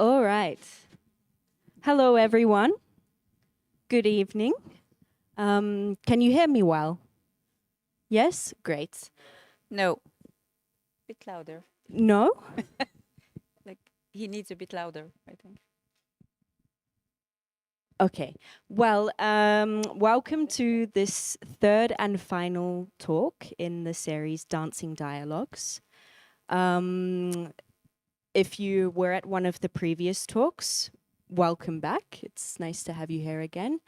All right. Hello, everyone. Good evening. Can you hear me well? Yes? Great. No, bit louder. No? Like he needs a bit louder, I think. Okay. Well, welcome to this third and final talk in the series Dancing Dialogues. Um, if you were at one of the previous talks, welcome back. It's nice to have you here again.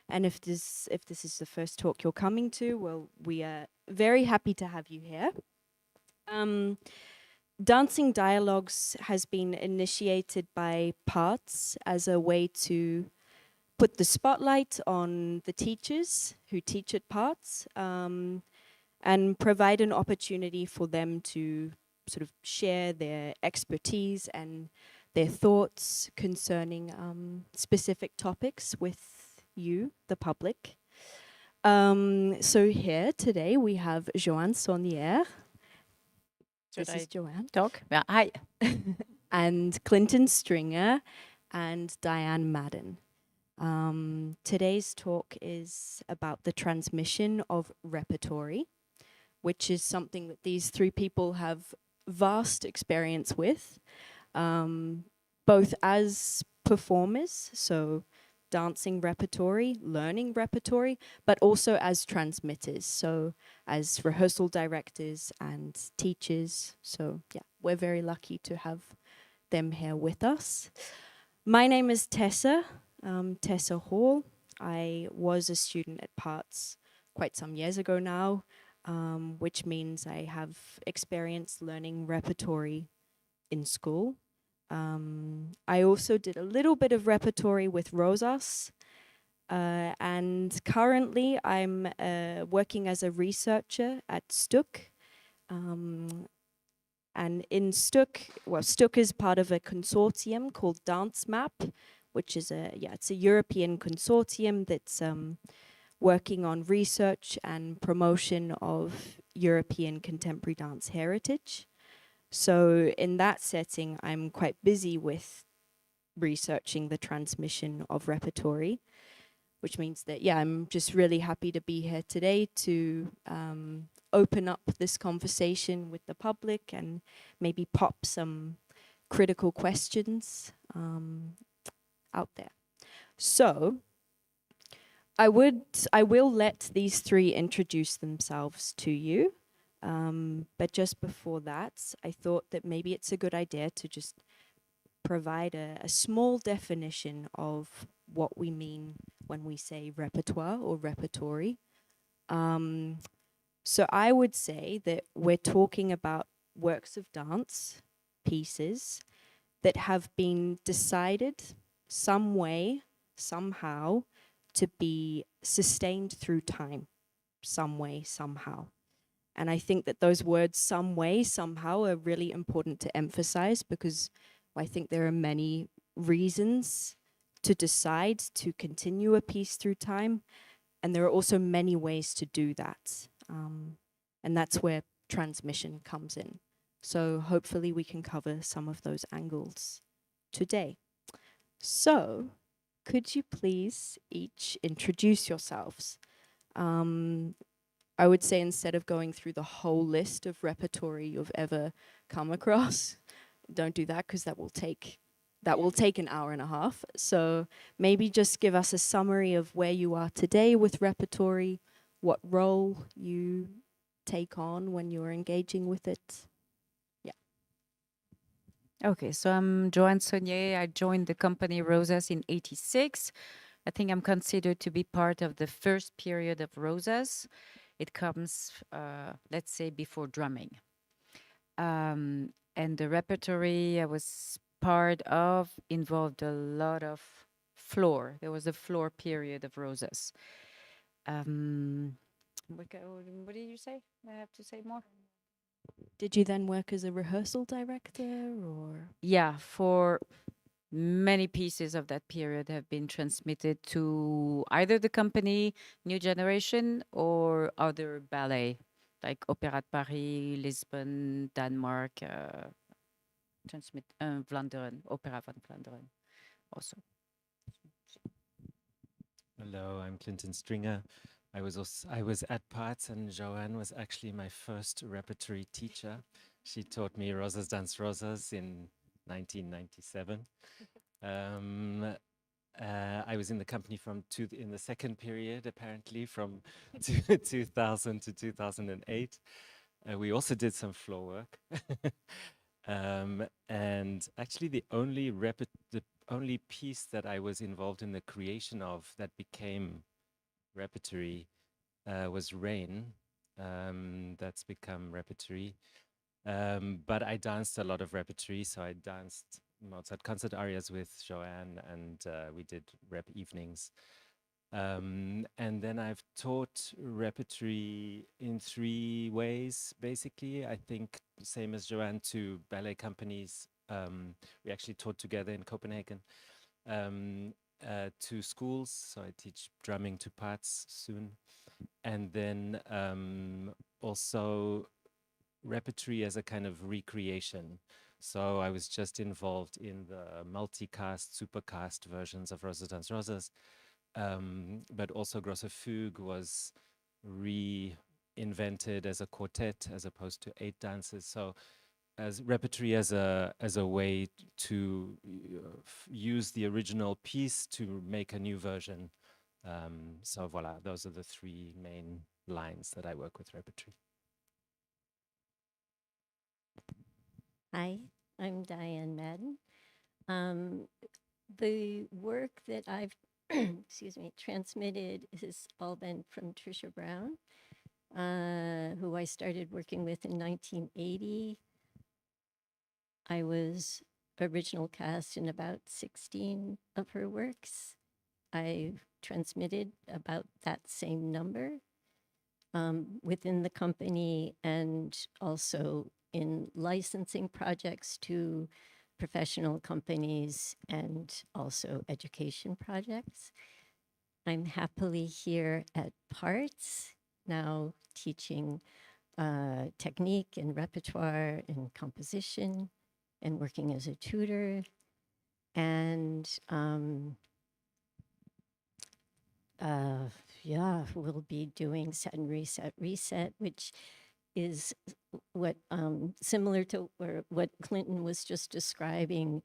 And if this is the first talk you're coming to, well, we are very happy to have you here. Um, Dancing Dialogues has been initiated by P.A.R.T.S as a way to put the spotlight on the teachers who teach at P.A.R.T.S and provide an opportunity for them to sort of share their expertise and their thoughts concerning specific topics with you, the public. So here today we have Joanne Saunière. Should This is I Joanne. talk? Yeah, hi. And Clinton Stringer and Diane Madden. Today's talk is about the transmission of repertory, which is something that these three people have vast experience with, both as performers, so dancing repertory, learning repertory, but also as transmitters, so as rehearsal directors and teachers. So yeah, we're very lucky to have them here with us. My name is Tessa, Tessa Hall. I was a student at P.A.R.T.S quite some years ago now, which means I have experience learning repertory in school. I also did a little bit of repertory with Rosas, and currently I'm working as a researcher at STUK. And in STUK, well, STUK is part of a consortium called Dance Map, which is it's a European consortium that's working on research and promotion of European contemporary dance heritage. So in that setting, I'm quite busy with researching the transmission of repertory, which means that, yeah, I'm just really happy to be here today to open up this conversation with the public and maybe pop some critical questions out there. So I will let these three introduce themselves to you. But just before that, I thought that maybe it's a good idea to just provide a small definition of what we mean when we say repertoire or repertory. So I would say that we're talking about works of dance, pieces that have been decided some way, somehow, to be sustained through time, some way, somehow. And I think that those words, some way, somehow, are really important to emphasize because I think there are many reasons to decide to continue a piece through time. And there are also many ways to do that. And that's where transmission comes in. So hopefully we can cover some of those angles today. So could you please each introduce yourselves? I would say instead of going through the whole list of repertory you've ever come across, don't do that because that will take an hour and a half. So maybe just give us a summary of where you are today with repertory, what role you take on when you're engaging with it. Yeah. Okay, so I'm Joanne Saunière. I joined the company Rosas in '86. I think I'm considered to be part of the first period of Rosas. It comes, let's say, before drumming. And the repertory I was part of involved a lot of floor. There was a floor period of Rosas. What did you say? I have to say more. Did you then work as a rehearsal director or? Yeah, for many pieces of that period have been transmitted to either the company, New Generation, or other ballet, like Opéra de Paris, Lisbon, Denmark. Vlaanderen, Opera van Vlaanderen also. Hello, I'm Clinton Stringer. I was at P.A.R.T.S, and Joanne was actually my first repertory teacher. She taught me Rosas Dance Rosas in 1997. Um, I was in the company in the second period, apparently, from 2000 to 2008. We also did some floor work. And actually, the only piece that I was involved in the creation of that became repertory was Rain. That's become repertory. But I danced a lot of repertory, so I danced Mozart concert arias with Joanne, and we did rep evenings. And then I've taught repertory in 3 ways, basically. I think same as Joanne, to ballet companies. We actually taught together in Copenhagen. To schools, so I teach drumming to P.A.R.T.S soon. And then also repertory as a kind of recreation. So I was just involved in the multicast, supercast versions of Rosas Dance Rosas. But also Grosse Fugue was reinvented as a quartet as opposed to 8 dances. So as repertory as a way to use the original piece to make a new version. So voila, those are the 3 main lines that I work with repertory. Hi, I'm Diane Madden. The work that I've, excuse me, transmitted has all been from Trisha Brown, who I started working with in 1980. I was original cast in about 16 of her works. I've transmitted about that same number within the company, and also in licensing projects to professional companies and also education projects. I'm happily here at P.A.R.T.S, now teaching technique and repertoire and composition and working as a tutor. And yeah, we'll be doing set and reset, which is what similar to what Clinton was just describing,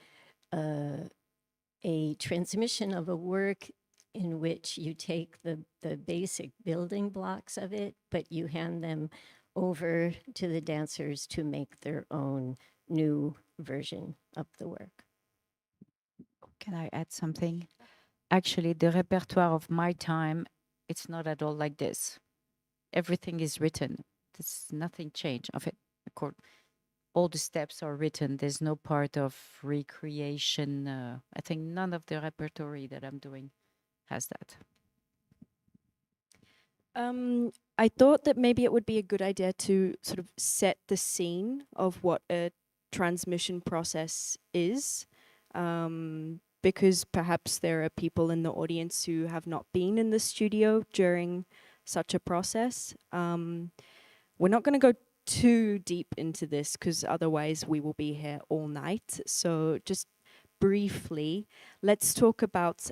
a transmission of a work in which you take the basic building blocks of it, but you hand them over to the dancers to make their own new version of the work. Can I add something? Actually, the repertoire of my time, it's not at all like this. Everything is written. There's nothing changed of it. All the steps are written. There's no part of recreation. I think none of the repertory that I'm doing has that. I thought that maybe it would be a good idea to sort of set the scene of what a transmission process is, because perhaps there are people in the audience who have not been in the studio during such a process. We're not going to go too deep into this because otherwise we will be here all night. So just briefly, let's talk about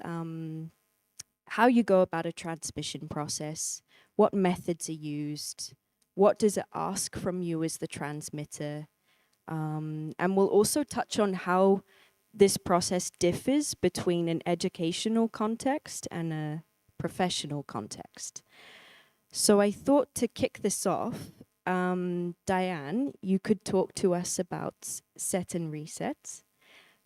how you go about a transmission process, what methods are used, what does it ask from you as the transmitter, and we'll also touch on how this process differs between an educational context and a professional context. So I thought to kick this off, Diane, you could talk to us about set and reset.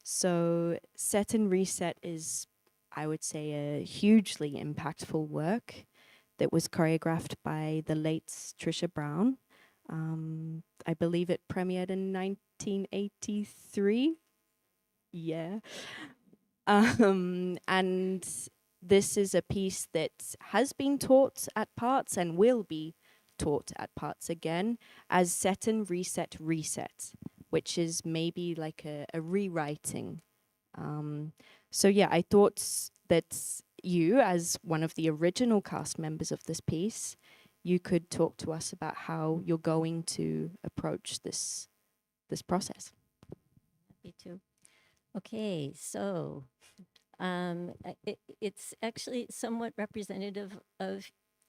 So set and reset is, I would say, a hugely impactful work that was choreographed by the late Trisha Brown. I believe it premiered in 1983. Yeah. And this is a piece that has been taught at P.A.R.T.S and will be taught at P.A.R.T.S again as set and reset reset, which is maybe like a rewriting. So yeah, I thought that you, as one of the original cast members of this piece, you could talk to us about how you're going to approach this process. happy to. Okay, so it's actually somewhat representative of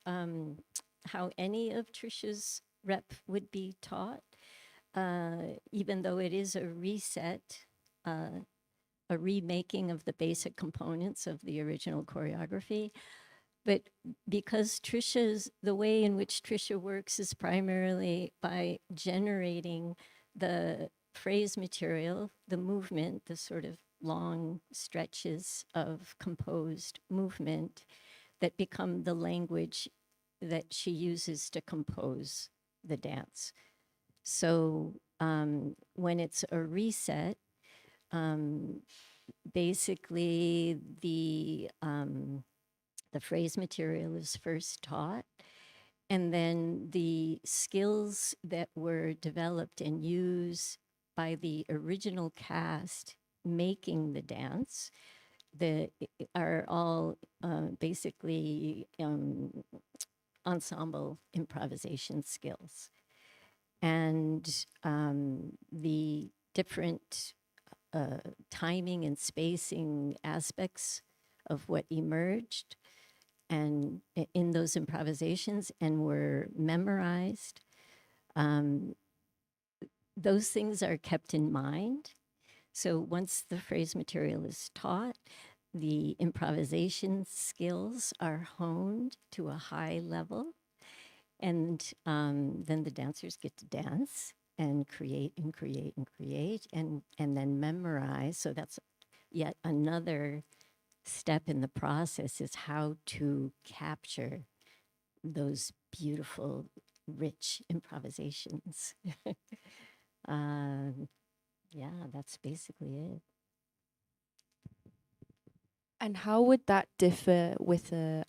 how any of Trisha's rep would be taught, even though it is a reset, a remaking of the basic components of the original choreography. But because the way in which Trisha works is primarily by generating the phrase material, the movement, the sort of long stretches of composed movement that become the language that she uses to compose the dance. So when it's a reset, basically the phrase material is first taught, and then the skills that were developed and used by the original cast making the dance are all basically ensemble improvisation skills. And the different timing and spacing aspects of what emerged and in those improvisations and were memorized, those things are kept in mind. So once the phrase material is taught, the improvisation skills are honed to a high level, and then the dancers get to dance and create and create and create and then memorize. So that's yet another step in the process, is how to capture those beautiful, rich improvisations. Yeah, that's basically it. And how would that differ with a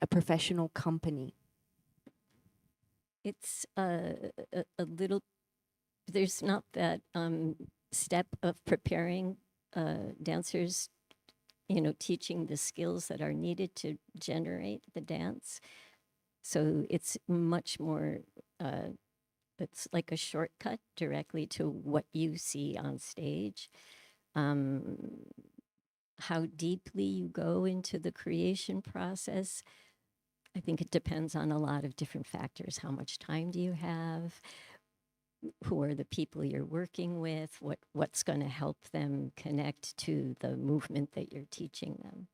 professional company? It's a little, there's not that step of preparing dancers, teaching the skills that are needed to generate the dance. So it's much more, it's like a shortcut directly to what you see on stage. How deeply you go into the creation process, I think it depends on a lot of different factors. How much time do you have? Who are the people you're working with? What's going to help them connect to the movement that you're teaching them?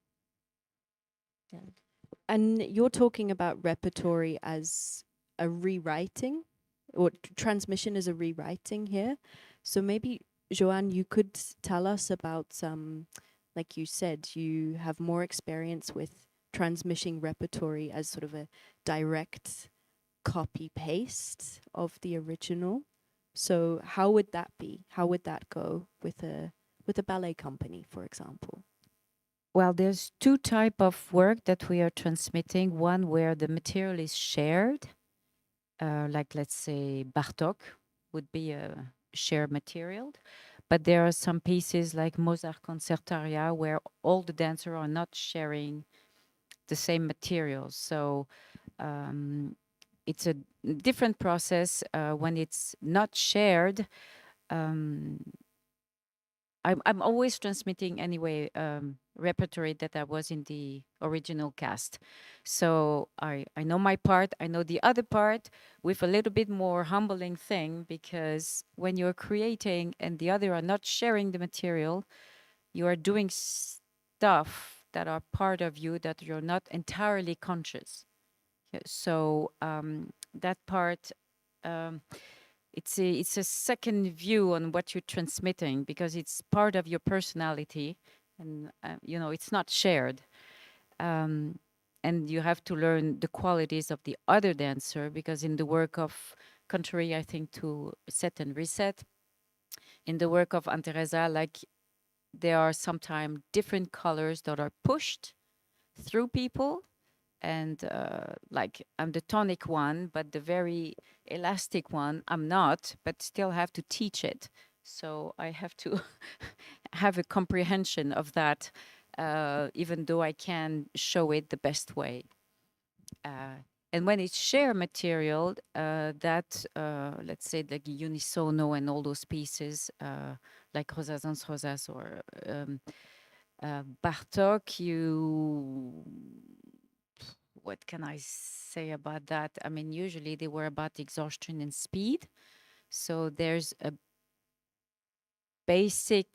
Yeah. And you're talking about repertory as a rewriting, or transmission as a rewriting here. So maybe, Joanne, you could tell us about like you said, you have more experience with transmitting repertory as sort of a direct copy paste of the original. So how would that be? How would that go with a ballet company, for example? Well, there's two type of work that we are transmitting. One where the material is shared, like let's say Bartok would be a shared material. But there are some pieces like Mozart Concertaria where all the dancers are not sharing the same materials. So it's a different process when it's not shared. I'm always transmitting anyway repertory that I was in the original cast. So I know my part, I know the other part, with a little bit more humbling thing, because when you're creating and the other are not sharing the material, you are doing stuff that are part of you that you're not entirely conscious. So that part, it's a second view on what you're transmitting, because it's part of your personality, and it's not shared. And you have to learn the qualities of the other dancer, because in the work of, contrary, I think, to set and reset, in the work of Teresa, like, there are sometimes different colors that are pushed through people, and like, I'm the tonic one, but the very elastic one I'm not, but still have to teach it. So I have to have a comprehension of that, even though I can show it the best way. And when it's share material, that let's say like unisono and all those pieces, like Rosas Rosas or Bartok, what can I say about that? I mean, usually they were about exhaustion and speed. So there's a basic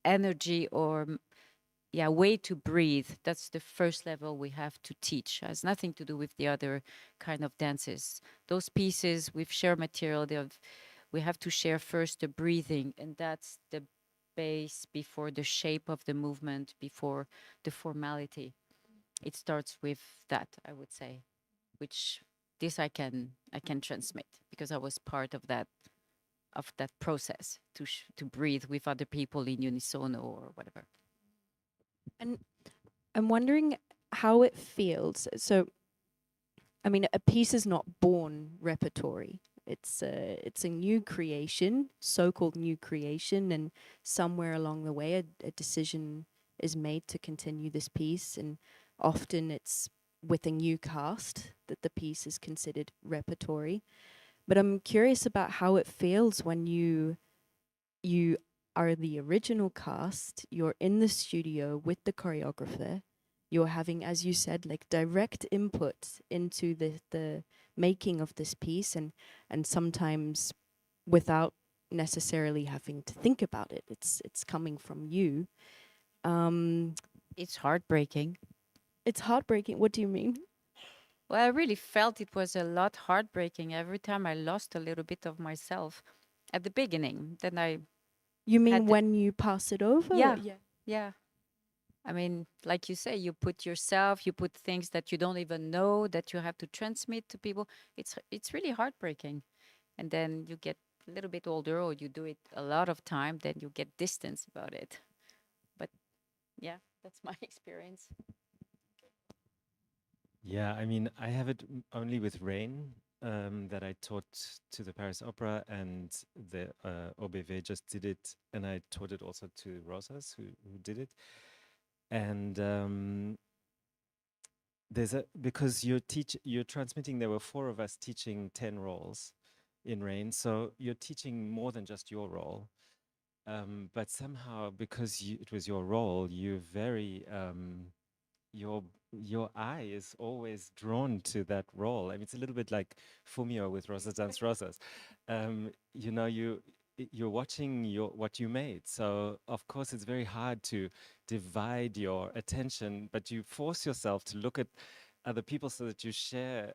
energy or way to breathe. That's the first level we have to teach. It has nothing to do with the other kind of dances. Those pieces with share material, we have to share first the breathing, and that's the base before the shape of the movement, before the formality. It starts with that, I would say, which this I can transmit because I was part of that process to breathe with other people in unisono or whatever. And I'm wondering how it feels. So, I mean, a piece is not born repertory. It's a new creation, so-called new creation, and somewhere along the way, a decision is made to continue this piece, and often it's with a new cast that the piece is considered repertory. But I'm curious about how it feels when you are the original cast, you're in the studio with the choreographer, you're having, as you said, like direct input into the making of this piece, and sometimes without necessarily having to think about it. It's coming from you. It's heartbreaking. It's heartbreaking. What do you mean? Well, I really felt it was a lot heartbreaking every time I lost a little bit of myself at the beginning. Then You mean had when you pass it over? Yeah. Yeah. yeah. I mean, like you say, you put yourself, you put things that you don't even know that you have to transmit to people. It's really heartbreaking. And then you get a little bit older or you do it a lot of time, then you get distance about it. But yeah, that's my experience. Yeah, I mean, I have it only with Rain, that I taught to the Paris Opera, and the OBV just did it, and I taught it also to Rosas, who did it. And there's a because you're transmitting. There were 4 of us teaching 10 roles in Rain, so you're teaching more than just your role. But somehow, because it was your role, you very your eye is always drawn to that role. I mean, it's a little bit like Fumio with Rosas Dance Rosas. You know, you're watching what you made. So of course, it's very hard to divide your attention, but you force yourself to look at other people so that you share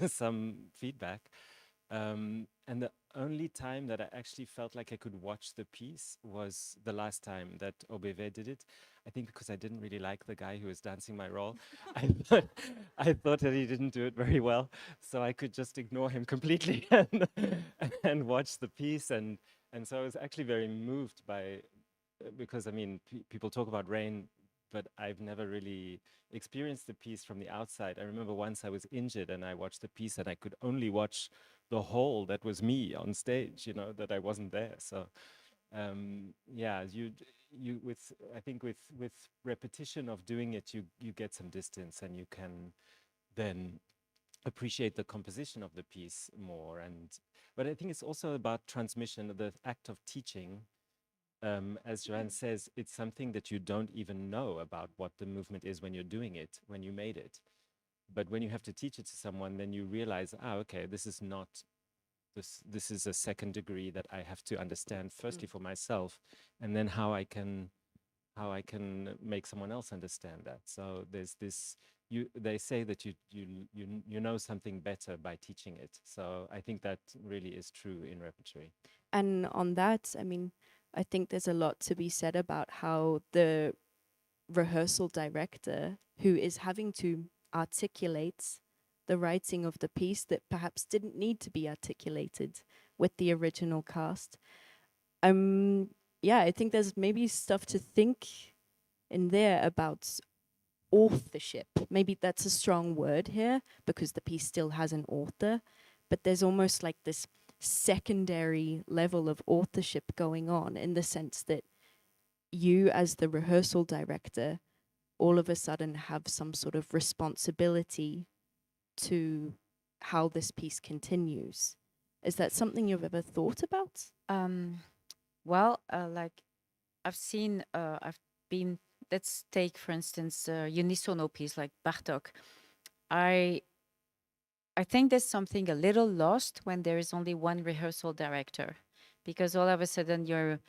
some feedback. And the only time that I actually felt like I could watch the piece was the last time that OBV did it. I think because I didn't really like the guy who was dancing my role. I thought, I thought that he didn't do it very well, so I could just ignore him completely and watch the piece. And so I was actually very moved by, because I mean, people talk about Rain, but I've never really experienced the piece from the outside. I remember once I was injured and I watched the piece and I could only watch the whole that was me on stage, you know, that I wasn't there. So yeah, you with I think with repetition of doing it, you get some distance and you can then appreciate the composition of the piece more. And but I think it's also about transmission, the act of teaching. As Joanne says, it's something that you don't even know about what the movement is when you're doing it, when you made it. But when you have to teach it to someone, then you realize, okay, this is not this is a second degree that I have to understand firstly for myself, and then how I can make someone else understand that. So there's this. They say that you know something better by teaching it. So I think that really is true in repertory. And on that, I mean, I think there's a lot to be said about how the rehearsal director, who is having to articulate the writing of the piece that perhaps didn't need to be articulated with the original cast. Yeah, I think there's maybe stuff to think in there about authorship. Maybe that's a strong word here because the piece still has an author, but there's almost like this secondary level of authorship going on, in the sense that you, as the rehearsal director, all of a sudden have some sort of responsibility to how this piece continues. Is that something you've ever thought about? Um, Well, like I've been, let's take, for instance, unisono piece like Bartok. I I think there's something a little lost when there is only one rehearsal director, because all of a sudden your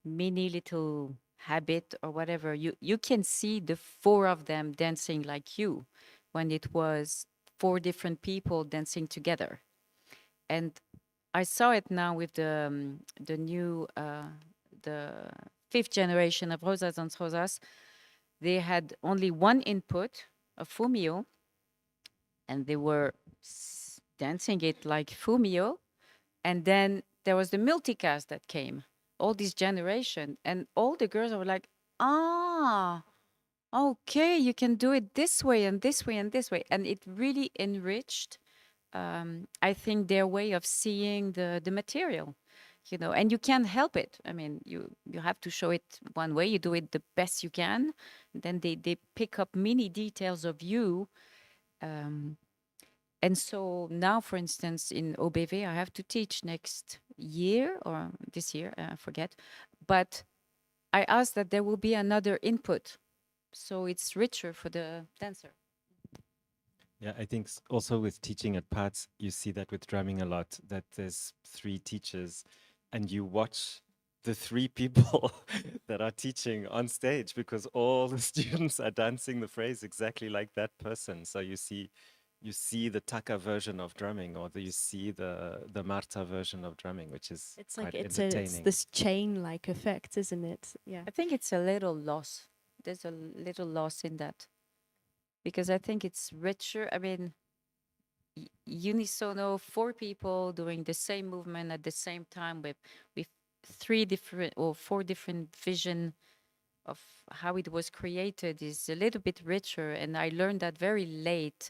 mini little habit or whatever, you can see the four of them dancing like you, when it was four different people dancing together. And I saw it now with the new the fifth generation of Rosas and Rosas. They had only one input, a Fumio, and they were dancing it like Fumio. And then there was the multicast that came, all this generation, and all the girls were like, ah, okay, you can do it this way and this way and this way. And it really enriched, I think, their way of seeing the material, and you can't help it. I mean, you have to show it one way, you do it the best you can. Then they pick up many details of you. Um, and so now, for instance, in OBV, I have to teach next year or this year, I forget. But I asked that there will be another input, so it's richer for the dancer. Yeah, I think also with teaching at P.A.R.T.S, you see that with drumming a lot, that there's three teachers and you watch the three people that are teaching on stage because all the students are dancing the phrase exactly like that person. So you see the Taka version of drumming, or you see the Marta version of drumming, which is It's quite like it's entertaining. this chain-like effect, isn't it? Yeah. I think it's a little loss. There's a little loss in that, because I think it's richer. I mean, unisono, four people doing the same movement at the same time with three different or four different vision of how it was created is a little bit richer. And I learned that very late,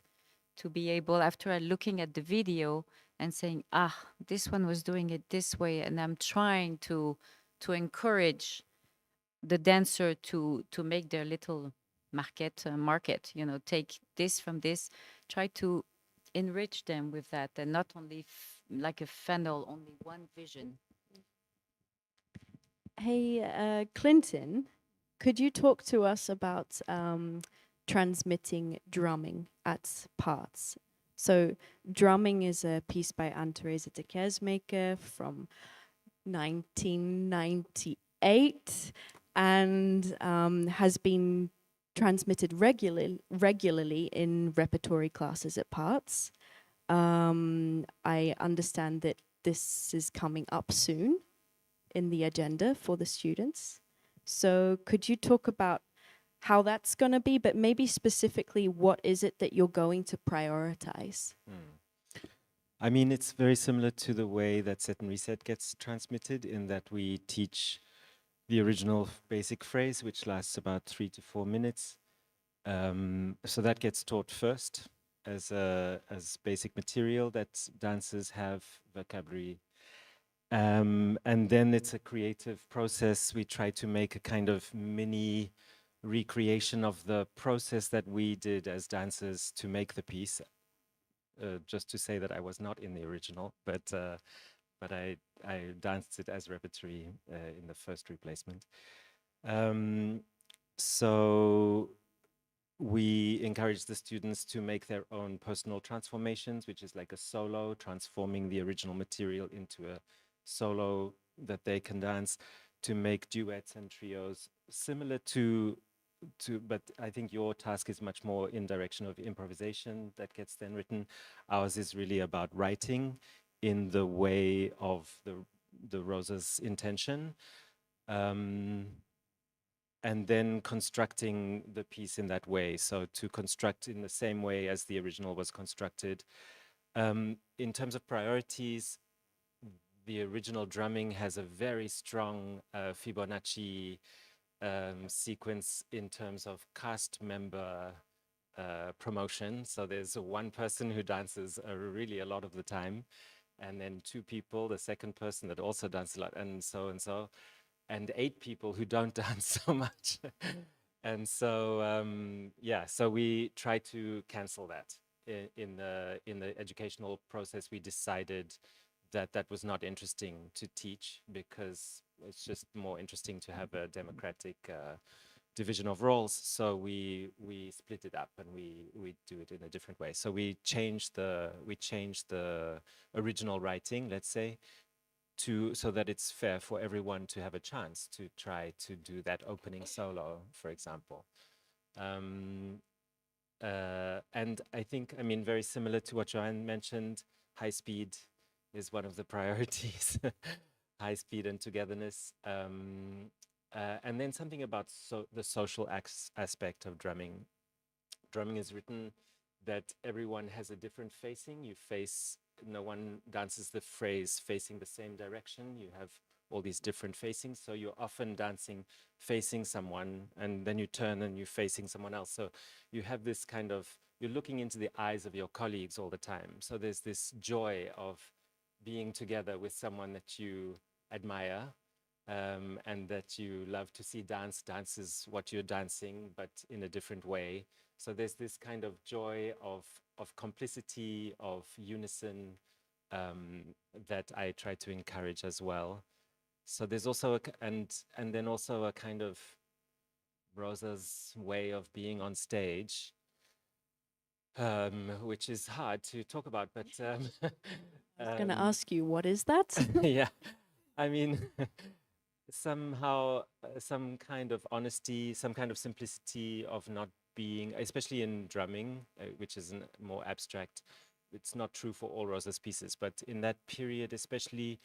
to be able, after I looking at the video and saying, this one was doing it this way, and I'm trying to encourage the dancer to make their little market, take this from this, try to enrich them with that, and not only like a funnel, only one vision. Hey, Clinton, could you talk to us about transmitting drumming at P.A.R.T.S? So, drumming is a piece by Teresa de Keersmaeker from 1998 and has been transmitted regularly in repertory classes at P.A.R.T.S. I understand that this is coming up soon in the agenda for the students. So could you talk about how that's going to be, but maybe specifically what is it that you're going to prioritize? I mean, it's very similar to the way that Set and Reset gets transmitted, in that we teach the original basic phrase, which lasts about 3 to 4 minutes. So that gets taught first as basic material that dancers have vocabulary. And then it's a creative process. We try to make a kind of mini recreation of the process that we did as dancers to make the piece. Just to say that I was not in the original, but I danced it as repertory in the first replacement. So we encourage the students to make their own personal transformations, which is like a solo, transforming the original material into a solo that they can dance, to make duets and trios similar to, but I think your task is much more in direction of improvisation that gets then written. Ours is really about writing in the way of the Rosa's intention. And then constructing the piece in that way. So to construct in the same way as the original was constructed. In terms of priorities, the original drumming has a very strong Fibonacci sequence in terms of cast member promotion. So there's one person who dances really a lot of the time, and then two people, the second person that also dances a lot, and so, and 8 people who don't dance so much. And so, yeah, so we try to cancel that. In the educational process, we decided that that was not interesting to teach, because it's just more interesting to have a democratic division of roles. So we split it up and we do it in a different way. So we changed the original writing, let's say, to so that it's fair for everyone to have a chance to try to do that opening solo, for example. And I think, I mean, very similar to what Joanne mentioned, high speed is one of the priorities, high speed and togetherness. And then something about the social aspect of drumming. Drumming is written that everyone has a different facing. No one dances the phrase facing the same direction. You have all these different facings. So you're often dancing facing someone, and then you turn and you're facing someone else. So you have this kind of, you're looking into the eyes of your colleagues all the time. So there's this joy of being together with someone that you admire, and that you love to see dance. Dance is what you're dancing, but in a different way. So there's this kind of joy of complicity, of unison, that I try to encourage as well. So there's also and then also a kind of Rosa's way of being on stage, which is hard to talk about, but I was going to um, ask you, what is that? yeah, I mean, somehow some kind of honesty, some kind of simplicity of not being, especially in drumming, which is more abstract. It's not true for all Rosa's pieces, but in that period, especially,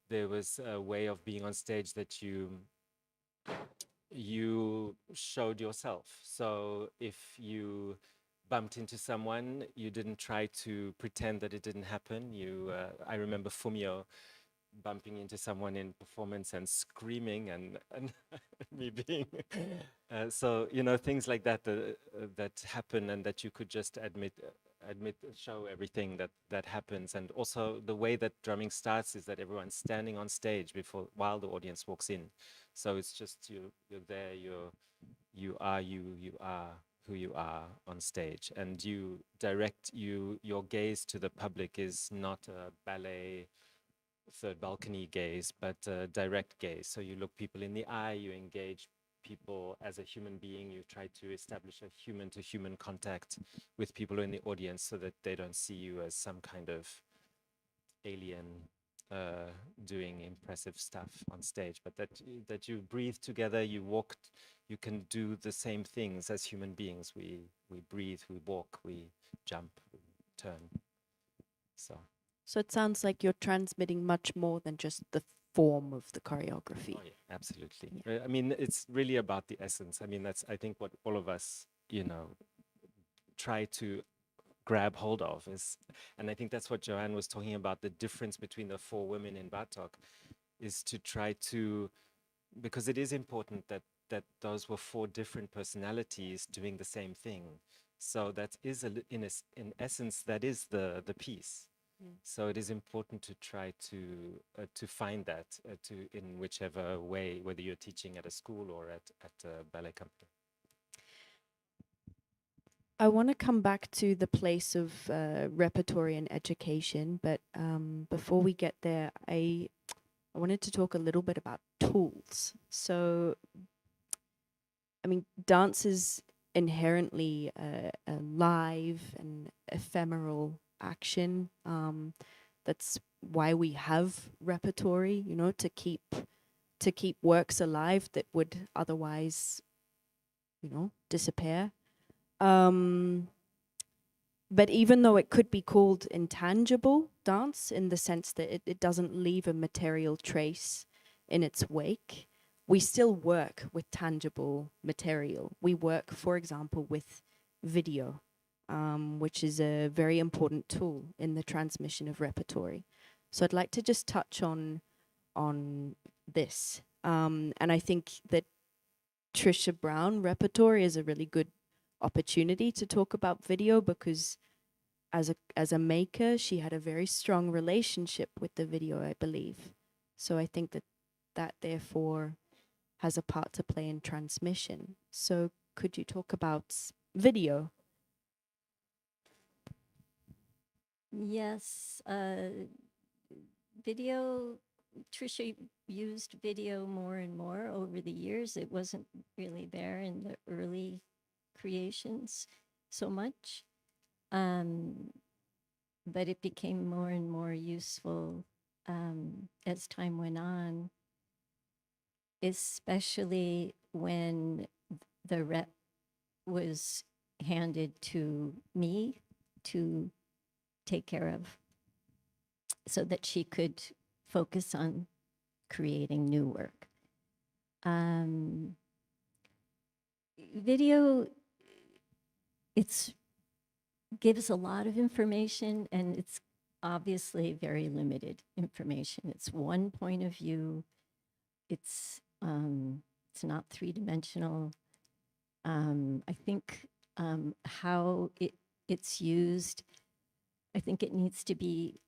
there was a way of being on stage that you showed yourself. So if you bumped into someone, you didn't try to pretend that it didn't happen. I remember Fumio bumping into someone in performance and screaming and me being so things like that that happen, and that you could just show everything that happens. And also the way that drumming starts is that everyone's standing on stage while the audience walks in. So it's just you're there, you are who you are on stage, and your gaze to the public is not a ballet third balcony gaze, but direct gaze. So you look people in the eye, you engage people as a human being, you try to establish a human to human contact with people in the audience so that they don't see you as some kind of alien doing impressive stuff on stage, but that you breathe together, you walk, you can do the same things as human beings. We breathe, we walk, we jump, we turn. So it sounds like you're transmitting much more than just the form of the choreography. Oh, yeah, absolutely. I mean, it's really about the essence. I mean, that's, I think, what all of us, try to grab hold of is, and I think that's what Joanne was talking about, the difference between the four women in Bartok is to try to, because it is important that those were four different personalities doing the same thing. So that is, in essence, that is the piece. So it is important to try to find that in whichever way, whether you're teaching at a school or at a ballet company. I want to come back to the place of repertory and education, but before we get there, I wanted to talk a little bit about tools. So, I mean, dance is inherently a live and ephemeral action. That's why we have repertory, to keep works alive that would otherwise, disappear. But even though it could be called intangible dance in the sense that it doesn't leave a material trace in its wake, we still work with tangible material. We work, for example, with video, which is a very important tool in the transmission of repertory. So I'd like to just touch on this. And I think that Trisha Brown Repertory is a really good opportunity to talk about video, because as a maker, she had a very strong relationship with the video, I believe. So I think that therefore has a part to play in transmission. So could you talk about video? Yes, video Trisha used video more and more over the years. It wasn't really there in the early creations so much. But it became more and more useful as time went on, especially when the rep was handed to me to take care of so that she could focus on creating new work. Video, it's gives a lot of information, and it's obviously very limited information. It's one point of view. It's not three-dimensional. I think how it's used, I think it needs to be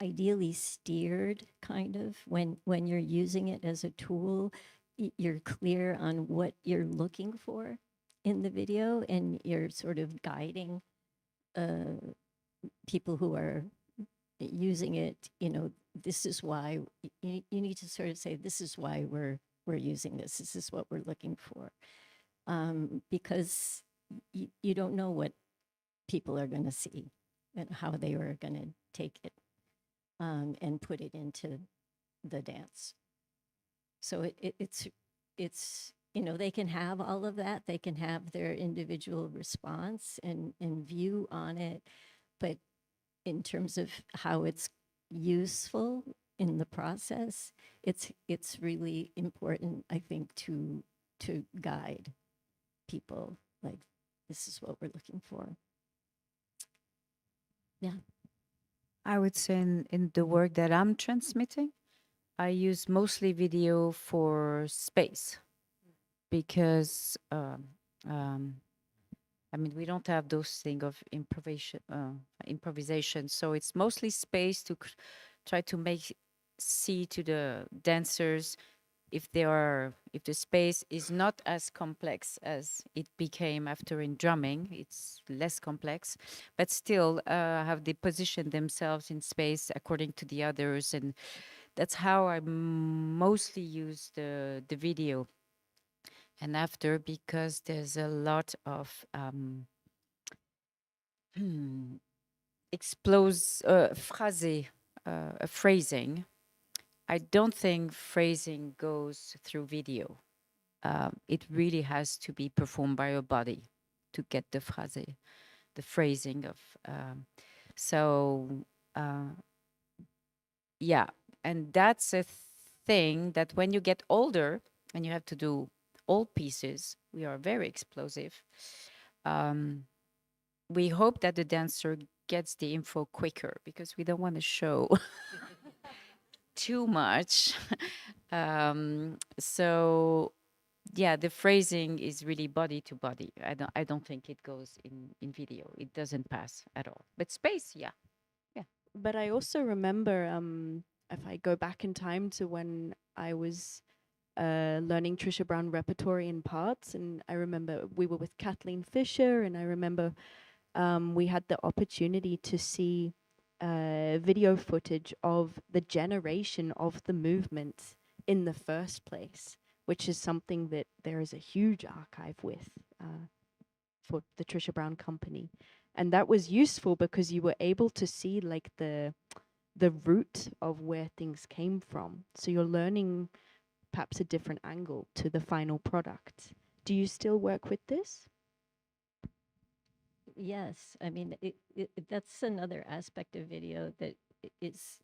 ideally steered, kind of, when you're using it as a tool. You're clear on what you're looking for in the video, and you're sort of guiding people who are using it. This is why you need to sort of say, this is why we're using this. This is what we're looking for, because you don't know what people are going to see and how they are going to take it and put it into the dance. So it's they can have all of that. They can have their individual response and view on it, but in terms of how it's useful in the process, it's really important, I think, to guide people, like, this is what we're looking for. Yeah. I would say in the work that I'm transmitting, I use mostly video for space because I mean, we don't have those thing of improvisation. So it's mostly space to try to see to the dancers if the space is not as complex as it became after in drumming. It's less complex, but still have they position themselves in space according to the others, and that's how I mostly use the video. And after, because there's a lot of phrasing. I don't think phrasing goes through video. It really has to be performed by your body to get the phrasing of. Yeah, and that's a thing that when you get older and you have to do old pieces, we are very explosive. We hope that the dancer gets the info quicker because we don't want to show too much. So yeah, the phrasing is really body to body. I don't think it goes in video. It doesn't pass at all. But space, yeah. But I also remember, if I go back in time to when I was learning Trisha Brown repertoire in parts, and I remember we were with Kathleen Fisher, and I remember we had the opportunity to see video footage of the generation of the movement in the first place, which is something that there is a huge archive with for the Trisha Brown Company. And that was useful because you were able to see like the root of where things came from. So you're learning perhaps a different angle to the final product. Do you still work with this? Yes, I mean, that's another aspect of video that is,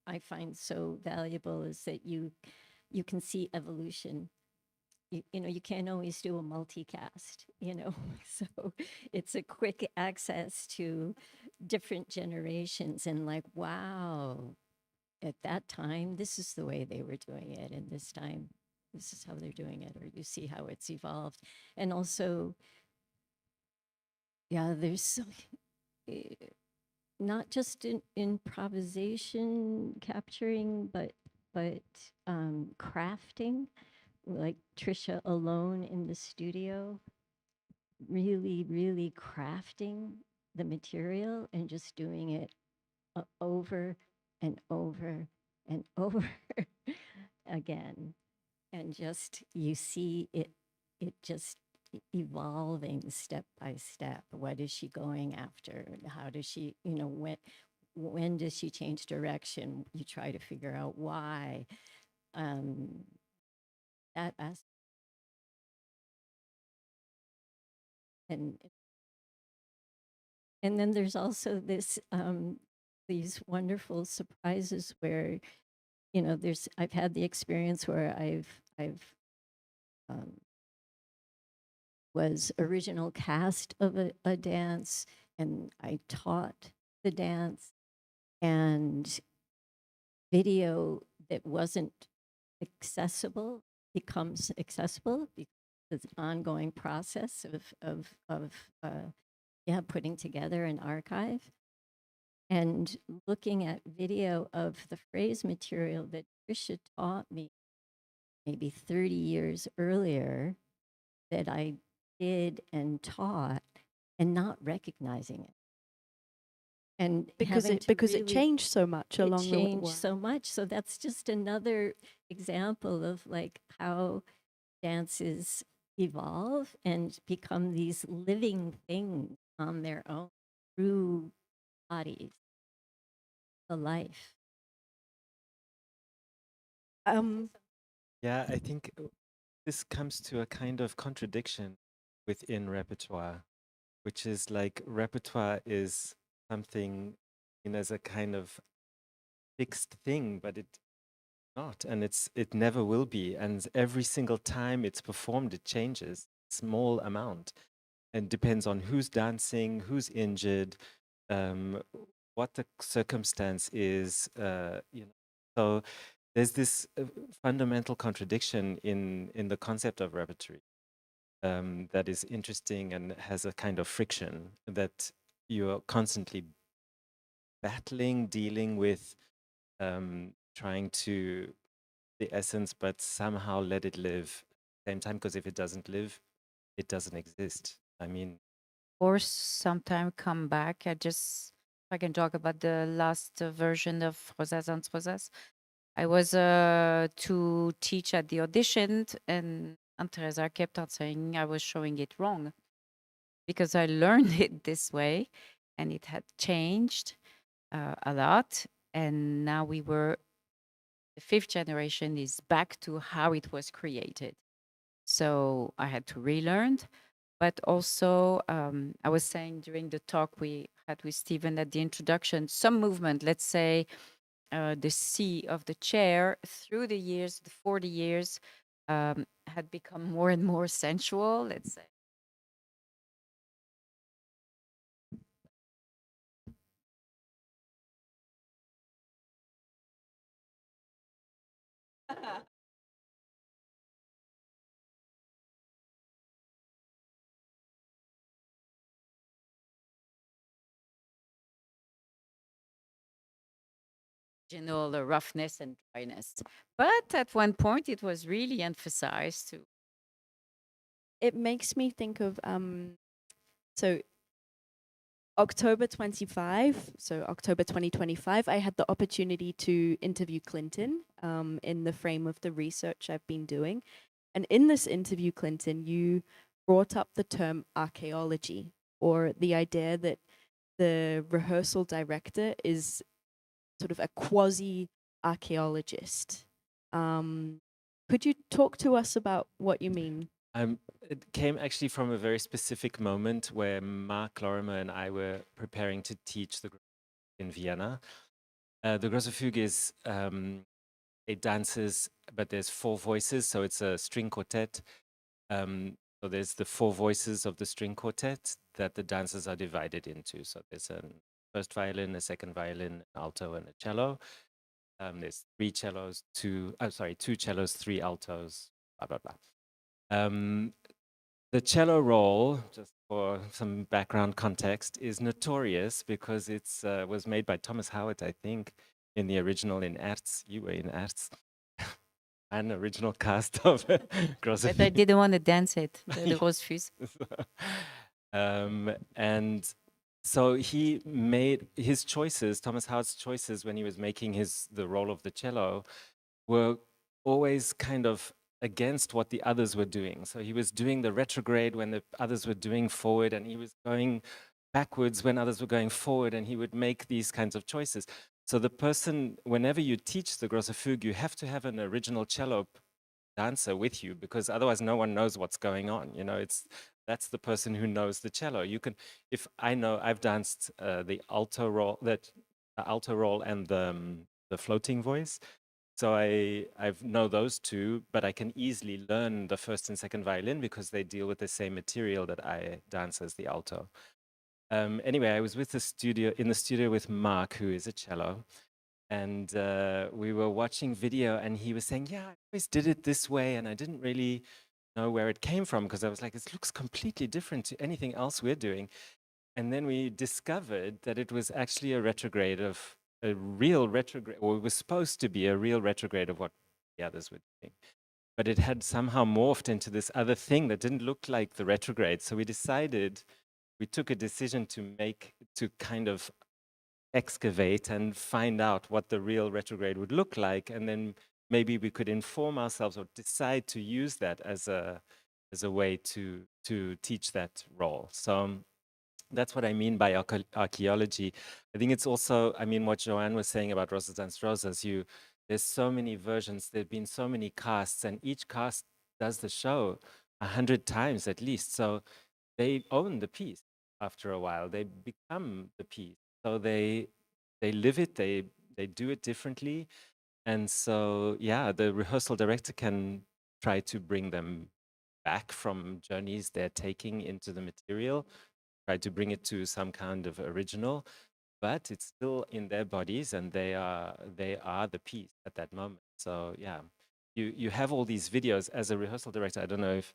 I find so valuable, is that you can see evolution. You can't always do a multicast, so it's a quick access to different generations, and like, wow, at that time, this is the way they were doing it, and this time, this is how they're doing it, or you see how it's evolved. And also, yeah, there's not just improvisation capturing, but crafting, like Trisha alone in the studio, really, really crafting the material and just doing it over and over and over again. And just you see it just evolving step by step. What is she going after? How does she, when does she change direction? You try to figure out why. That as and and then there's also this these wonderful surprises where there's I've had the experience where I've um, was original cast of a dance, and I taught the dance, and video that wasn't accessible becomes accessible because it's an ongoing process of putting together an archive and looking at video of the phrase material that Trisha taught me maybe 30 years earlier that I did and taught and not recognizing it. And because having it to because it really changed so much it along the changed way. so much. So that's just another example of like how dances evolve and become these living things on their own through bodies, the life. Um, Yeah, I think this comes to a kind of contradiction within repertoire, which is like repertoire is something as a kind of fixed thing, but it not, and it never will be. And every single time it's performed, it changes small amount, and depends on who's dancing, who's injured, um, what the circumstance is. So there's this fundamental contradiction in the concept of repertory that is interesting and has a kind of friction that you're constantly battling, dealing with, trying to the essence, but somehow let it live at the same time, because if it doesn't live, it doesn't exist. I mean, Or sometime come back. I can talk about the last version of Rosas and Rosas. I was to teach at the audition, and Teresa kept on saying I was showing it wrong because I learned it this way, and it had changed a lot. And now the fifth generation is back to how it was created. So I had to relearn. But also, I was saying during the talk we had with Stephen at the introduction, some movement, let's say the C of the chair, through the years, the 40 years, had become more and more sensual, let's say. General roughness and dryness. But at one point, it was really emphasized to. it makes me think of so October 25, so October 2025, I had the opportunity to interview Clinton in the frame of the research I've been doing. And in this interview, Clinton, you brought up the term archaeology, or the idea that the rehearsal director is sort of a quasi archaeologist. Could you talk to us about what you mean? it came actually from a very specific moment where Mark Lorimer and I were preparing to teach the in Vienna. The Grosse Fuge is it dances, but there's four voices, so it's a string quartet. So there's the four voices of the string quartet that the dancers are divided into. So there's a first violin, a second violin, alto, and a cello. There's two cellos, three altos, blah, blah, blah. The cello role, just for some background context, is notorious because it's was made by Thomas Howard, I think, in the original in P.A.R.T.S. You were in P.A.R.T.S. An original cast of Grosse But I didn't want to dance it, the Yeah. Grosse Fuse. And so he made his choices, Thomas Howard's choices when he was making the role of the cello were always kind of against what the others were doing. So he was doing the retrograde when the others were doing forward, and he was going backwards when others were going forward, and he would make these kinds of choices. So the person, whenever you teach the grosse fugue, you have to have an original cello dancer with you, because otherwise no one knows what's going on. You know, that's the person who knows the cello. You can, if I know, I've danced the alto roll, and the floating voice. So I know those two, but I can easily learn the first and second violin because they deal with the same material that I dance as the alto. Anyway, I was in the studio with Mark, who is a cello, and we were watching video, and he was saying, "Yeah, I always did it this way, and I didn't really know where it came from because I was like, it looks completely different to anything else we're doing." And then we discovered that it was actually a real retrograde, or it was supposed to be a real retrograde of what the others were doing. But it had somehow morphed into this other thing that didn't look like the retrograde. So we took a decision to kind of excavate and find out what the real retrograde would look like. And then maybe we could inform ourselves or decide to use that as a way to teach that role. So that's what I mean by archaeology. I think it's also, I mean, what Joanne was saying about Rosas Dance Rosas, there's so many versions, there've been so many casts, and each cast does the show 100 times at least. So they own the piece after a while. They become the piece. So they live it, they do it differently. And so, yeah, the rehearsal director can try to bring them back from journeys they're taking into the material, try to bring it to some kind of original, but it's still in their bodies, and they are the piece at that moment. So yeah, you have all these videos as a rehearsal director. I don't know if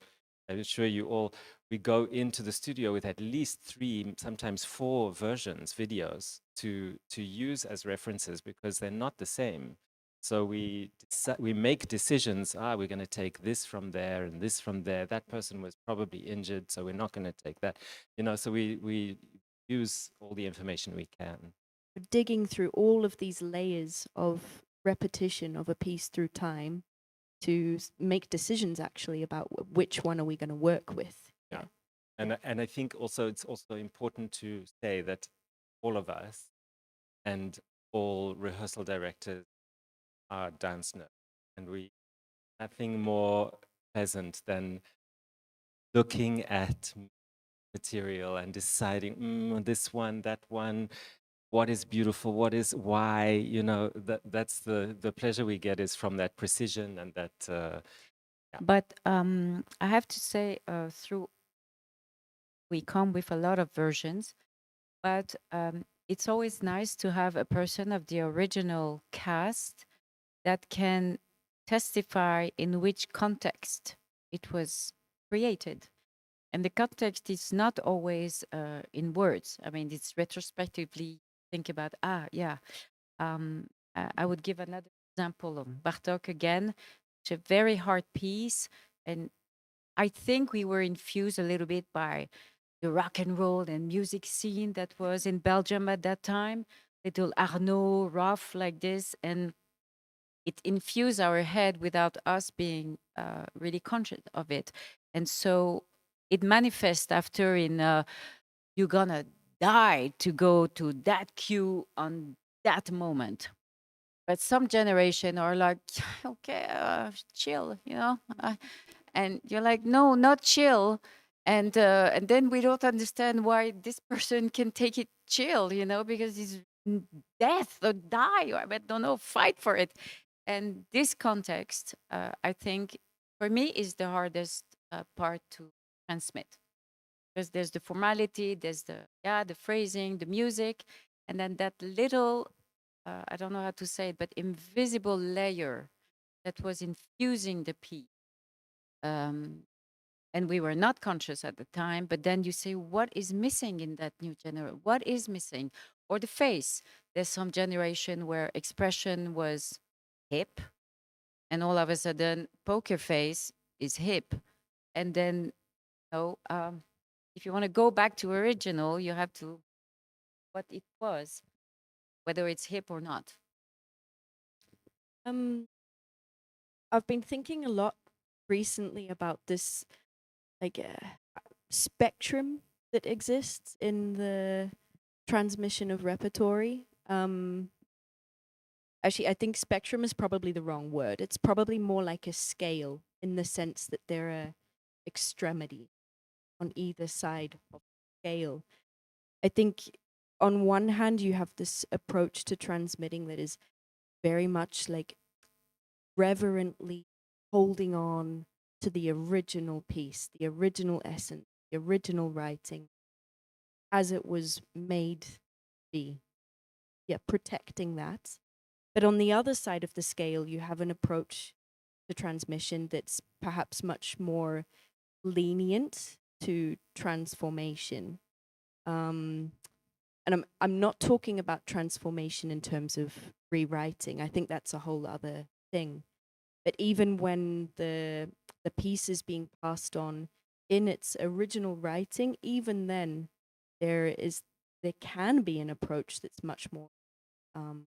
I'm sure you all, we go into the studio with at least 3, sometimes 4 videos to use as references, because they're not the same. So we make decisions. We're going to take this from there and this from there. That person was probably injured, so we're not going to take that. You know, so we use all the information we can. Digging through all of these layers of repetition of a piece through time to make decisions actually about which one are we going to work with. Yeah. And I think also it's also important to say that all of us and all rehearsal directors are dance nerds, and we nothing more pleasant than looking at material and deciding this one, that one, what is beautiful, what is why, you know, that's the pleasure we get is from that precision and that yeah. But I have to say, we come with a lot of versions, but it's always nice to have a person of the original cast that can testify in which context it was created. And the context is not always in words. I mean, it's retrospectively think about, yeah. I would give another example of Bartok again. It's a very hard piece. And I think we were infused a little bit by the rock and roll and music scene that was in Belgium at that time. Little Arnaud, rough like this. And it infused our head without us being really conscious of it. And so it manifests after in you're gonna die to go to that cue on that moment. But some generation are like, okay, chill, you know, and you're like, no, not chill. And then we don't understand why this person can take it chill, you know, because it's death or die, or I don't know, fight for it. And this context, I think, for me, is the hardest part to transmit, because there's the formality, there's the phrasing, the music, and then that little, I don't know how to say it, but invisible layer that was infusing the piece. And we were not conscious at the time, but then you say, what is missing in that new generation? What is missing? Or the face. There's some generation where expression was hip, and all of a sudden, poker face is hip. And then, if you want to go back to original, you have to what it was, whether it's hip or not? Um, I've been thinking a lot recently about this, like, spectrum that exists in the transmission of repertory. Actually, I think spectrum is probably the wrong word. It's probably more like a scale in the sense that there are extremities on either side of the scale. I think on one hand, you have this approach to transmitting that is very much like reverently holding on to the original piece, the original essence, the original writing as it was made to be. Yeah, protecting that. But on the other side of the scale, you have an approach to transmission that's perhaps much more lenient to transformation. And I'm not talking about transformation in terms of rewriting. I think that's a whole other thing. But even when the piece is being passed on in its original writing, even then there can be an approach that's much more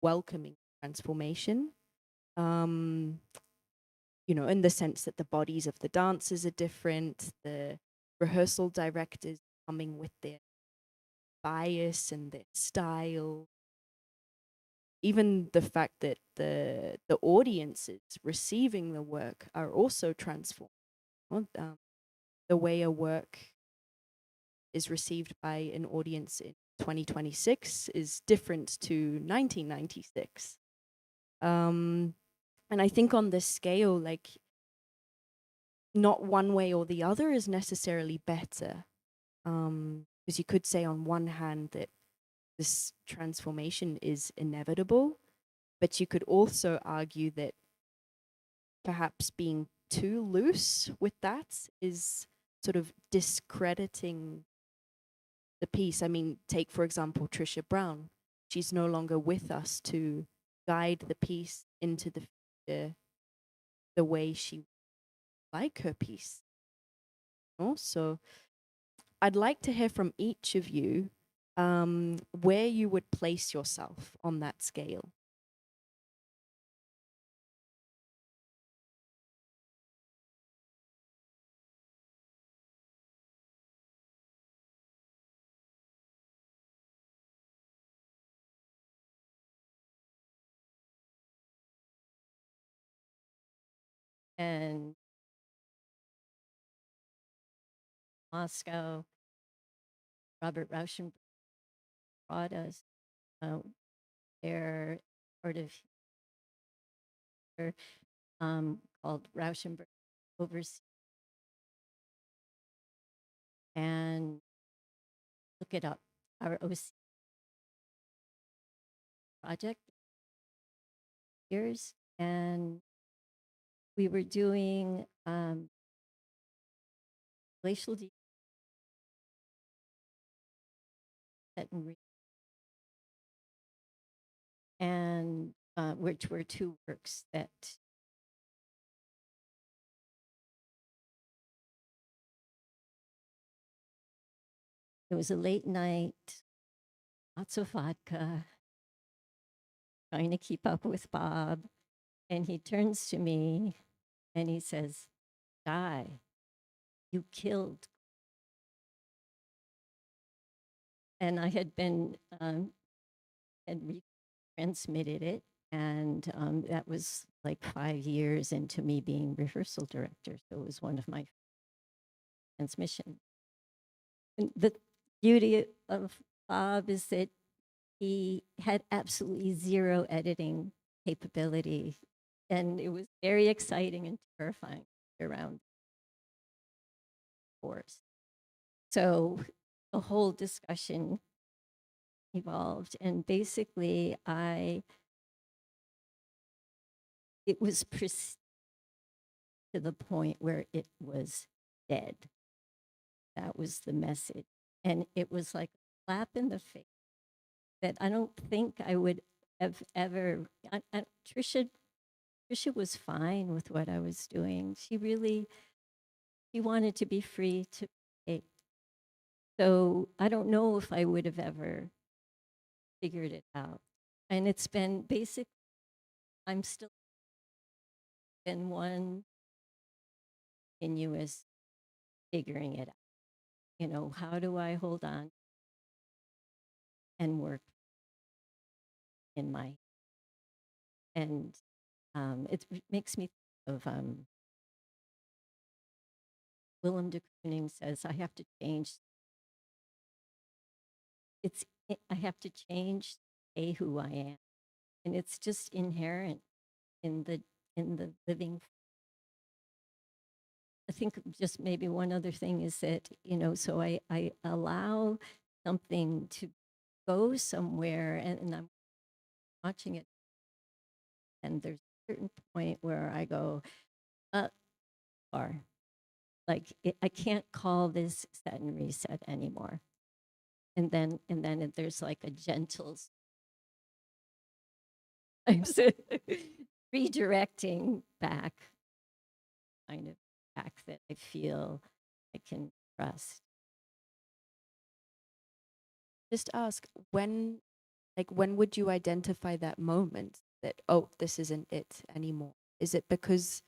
welcoming transformation. Um, you know, in the sense that the bodies of the dancers are different, the rehearsal directors coming with their bias and their style, even the fact that the audiences receiving the work are also transformed. The way a work is received by an audience in 2026 is different to 1996. And I think on this scale, like, not one way or the other is necessarily better. Because you could say on one hand that this transformation is inevitable, but you could also argue that perhaps being too loose with that is sort of discrediting the piece. I mean, take for example Trisha Brown. She's no longer with us to guide the piece into the future the way she like her piece. So I'd like to hear from each of you where you would place yourself on that scale. And Moscow, Robert Rauschenberg brought us uh, their sort of called Rauschenberg Overseas, and look it up. Our OC project years, and we were doing glacial deep and which were two works that it was a late night, lots of vodka, trying to keep up with Bob. And he turns to me and he says, "Di, you killed." And I had been, had transmitted it. And that was like 5 years into me being rehearsal director. So it was one of my transmissions. And the beauty of Bob is that he had absolutely zero editing capability. And it was very exciting and terrifying around force. So the whole discussion evolved. And basically, it was to the point where it was dead. That was the message. And it was like a slap in the face that I don't think I would have ever. Trisha was fine with what I was doing. She wanted to be free to create. So I don't know if I would have ever figured it out. And it's been basic. I'm still in one continuous figuring it out. You know, how do I hold on and work in my, and it makes me think of Willem de Kooning says, I have to change. I have to change who I am. And it's just inherent in the living. I think just maybe one other thing is that, you know, so I allow something to go somewhere, and I'm watching it, and there's a certain point where I go, or like I can't call this set and reset anymore. And then there's like a gentle redirecting back, kind of back that I feel I can trust. Just ask when, like, when would you identify that moment that, oh, this isn't it anymore? Is it because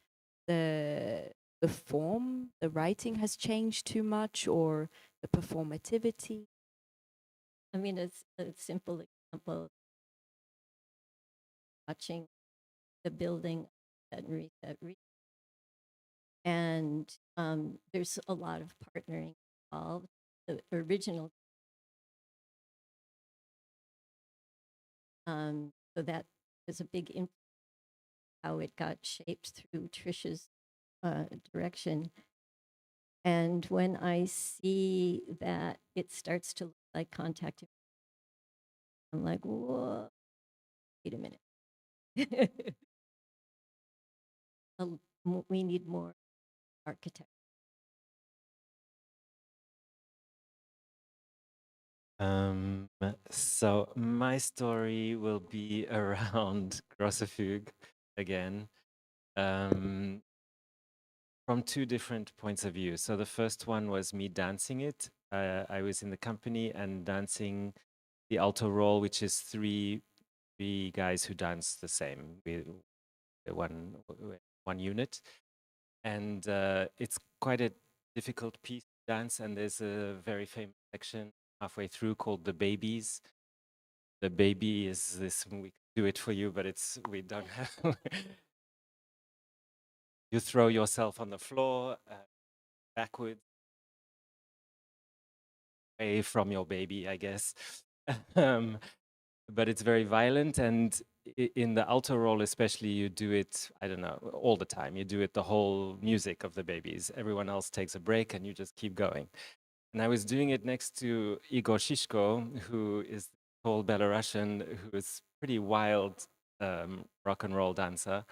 the form, the writing has changed too much, or the performativity? I mean, it's a simple example, watching the building and reset. And there's a lot of partnering involved. The original, so that was a big influence how it got shaped through Trisha's direction. And when I see that it starts to look like contact, I'm like, whoa, wait a minute. We need more architect. So my story will be around Grossefuge again, from two different points of view. So the first one was me dancing it. I was in the company and dancing the alto role, which is three guys who dance the same with one unit, and it's quite a difficult piece to dance. And there's a very famous section halfway through called "The Babies." The baby is this. We can do it for you, but we don't have. You throw yourself on the floor backwards, away from your baby, I guess. um, but it's very violent, and in the alto role especially, you do it, I don't know, all the time. You do it the whole music of the babies. Everyone else takes a break and you just keep going. And I was doing it next to Igor Shishko, who is a tall Belarusian, who is pretty wild rock and roll dancer.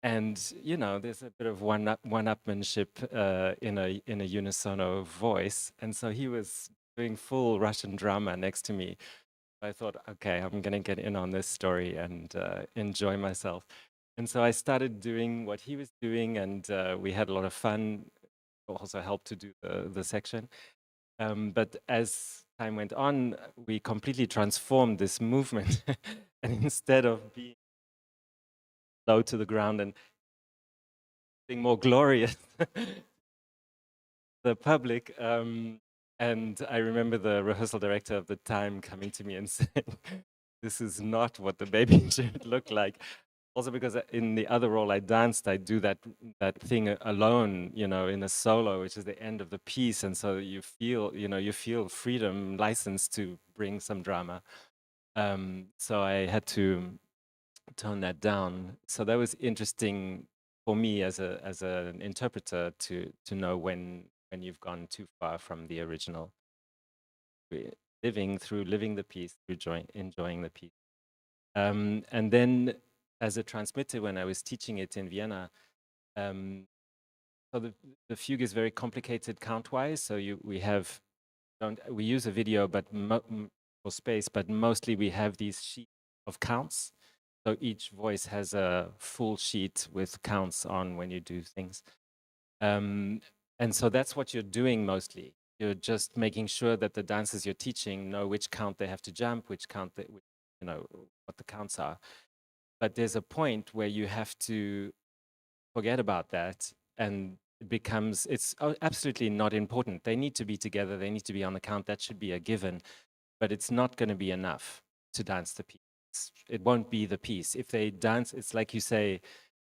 And you know, there's a bit of one-upmanship in a unisono voice, and so he was doing full Russian drama next to me. I thought, okay, I'm gonna get in on this story and enjoy myself. And so I started doing what he was doing, and we had a lot of fun. Also helped to do the section. But as time went on, we completely transformed this movement, and instead of being low to the ground and being more glorious, the public. And I remember the rehearsal director of the time coming to me and saying, "This is not what the baby should look like." Also, because in the other role I danced, I do that thing alone, you know, in a solo, which is the end of the piece, and so you feel, you know, you feel freedom, license to bring some drama. So I had to tone that down. So that was interesting for me as an interpreter to know when you've gone too far from the original, living the piece, through enjoying the piece. And then as a transmitter, when I was teaching it in Vienna, so the fugue is very complicated count-wise. So we use a video, but for space, but mostly we have these sheets of counts. So each voice has a full sheet with counts on when you do things. And so that's what you're doing mostly. you're just making sure that the dancers you're teaching know which count they have to jump, which count they, you know, what the counts are. But there's a point where you have to forget about that, and it becomes, it's absolutely not important. They need to be together, they need to be on the count, that should be a given, but it's not going to be enough to dance the piece. It won't be the piece. If they dance, it's like you say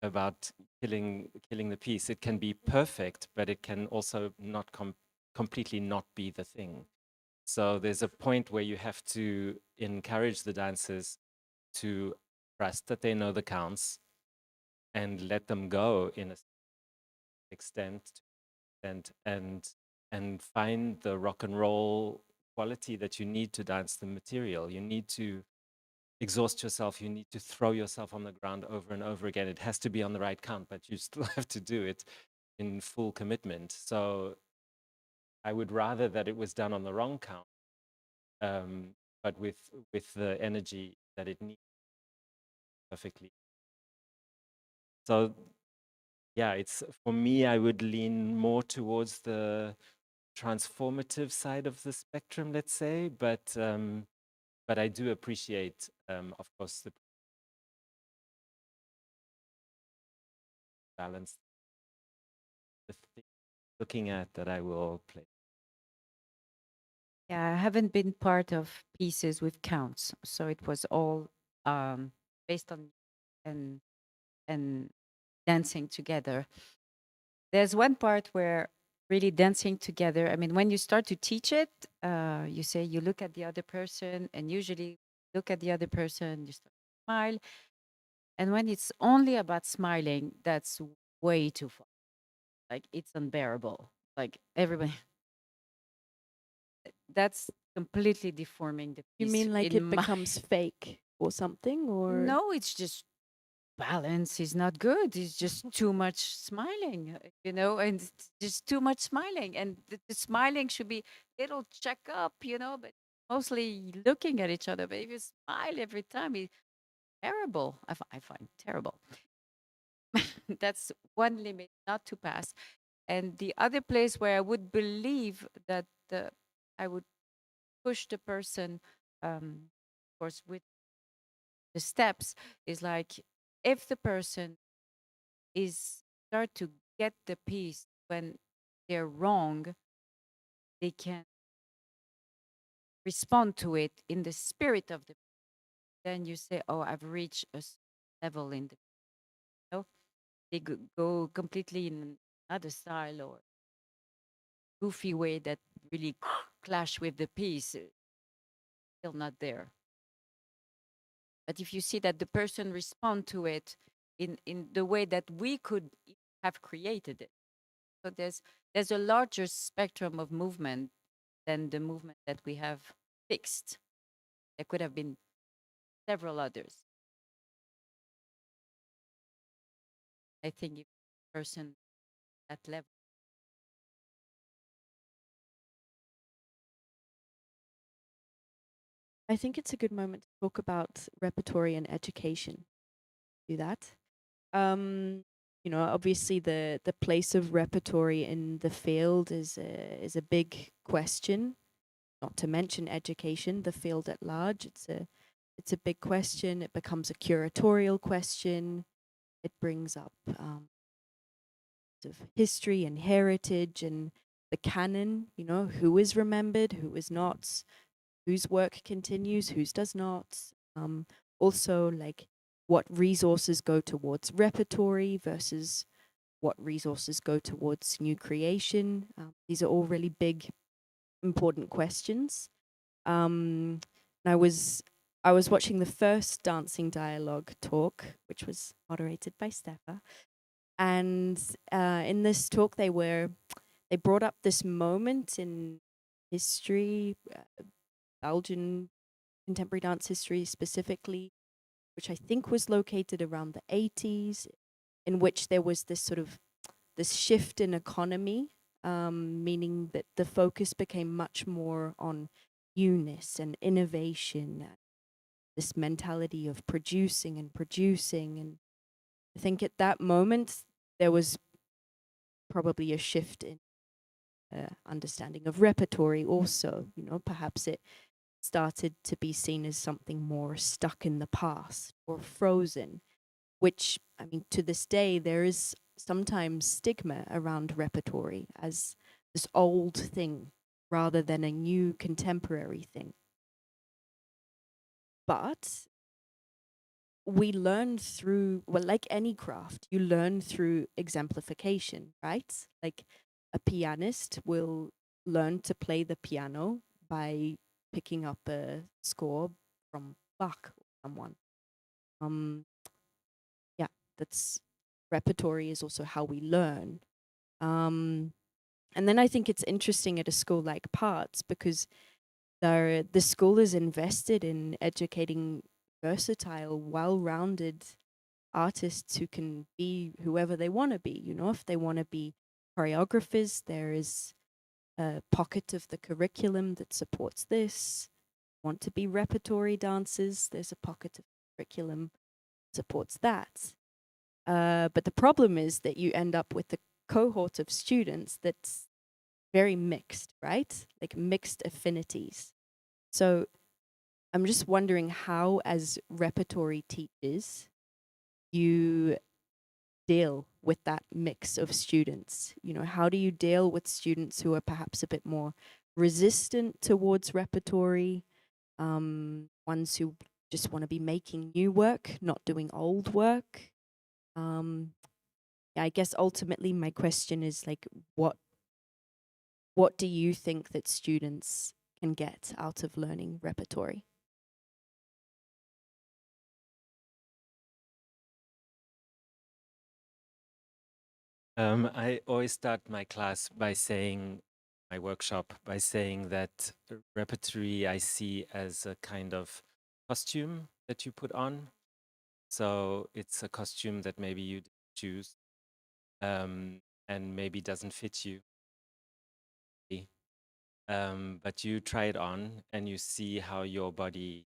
about killing the piece. It can be perfect, but it can also not completely not be the thing. So there's a point where you have to encourage the dancers to trust that they know the counts and let them go in a extent and find the rock and roll quality that you need to dance the material. You need to exhaust yourself. You need to throw yourself on the ground over and over again. It has to be on the right count, but you still have to do it in full commitment. So I would rather that it was done on the wrong count, but with the energy that it needs perfectly. So yeah, it's, for me, I would lean more towards the transformative side of the spectrum, let's say, but I do appreciate, of course, the balance, the thing looking at that I will play. Yeah, I haven't been part of pieces with counts, so it was all based on and and dancing together. There's one part where really dancing together. I mean, when you start to teach it, you say you look at the other person, and usually look at the other person, you start to smile. And when it's only about smiling, that's way too far. Like it's unbearable. Like everybody, that's completely deforming the You piece mean like in it my. becomes fake or something, or No, it's just balance is not good. It's just too much smiling, and it's just too much smiling. And the smiling should be little check up, but mostly looking at each other. But if you smile every time, it's terrible. I find terrible. That's one limit not to pass. And the other place where I would believe that I would push the person, of course, with the steps, is like if the person is start to get the piece when they're wrong, they can respond to it in the spirit of the. Then you say, "Oh, I've reached a level in the." No, they go completely in another style or goofy way that really clash with the piece. Still not there. But if you see that the person respond to it in the way that we could have created it, so there's a larger spectrum of movement than the movement that we have fixed. There could have been several others. I think if person at level. I think it's a good moment to talk about repertory and education. Do that. Obviously the place of repertory in the field is a big question. Not to mention education, the field at large. It's a big question. It becomes a curatorial question. It brings up of history and heritage and the canon. Who is remembered, who is not, whose work continues, whose does not. Also, like what resources go towards repertory versus what resources go towards new creation. These are all really big, important questions. Um, and I was watching the first dancing dialogue talk, which was moderated by Stefa, and in this talk they brought up this moment in history, Belgian contemporary dance history specifically, which I think was located around the 80s, in which there was this sort of this shift in economy, meaning that the focus became much more on newness and innovation, this mentality of producing and producing. And I think at that moment, there was probably a shift in understanding of repertory also. You know, perhaps it started to be seen as something more stuck in the past or frozen, which, I mean, to this day, there is sometimes stigma around repertory as this old thing rather than a new contemporary thing. But we learn through, well, like any craft, you learn through exemplification, right? Like a pianist will learn to play the piano by picking up a score from Bach or someone. Yeah, that's repertory is also how we learn. And then I think it's interesting at a school like P.A.R.T.S because the school is invested in educating versatile, well-rounded artists who can be whoever they want to be. You know, if they want to be choreographers, there is a pocket of the curriculum that supports this. Want to be repertory dancers, there's a pocket of curriculum that supports that. But the problem is that you end up with a cohort of students that's very mixed, right? Like mixed affinities. So I'm just wondering how, as repertory teachers, you deal with that mix of students. You know, how do you deal with students who are perhaps a bit more resistant towards repertory, ones who just want to be making new work, not doing old work? Yeah, I guess ultimately my question is like, what do you think that students can get out of learning repertory? I always start my class by saying, my workshop, by saying that repertory I see as a kind of costume that you put on. So it's a costume that maybe you choose and maybe doesn't fit you. But you try it on and you see how your body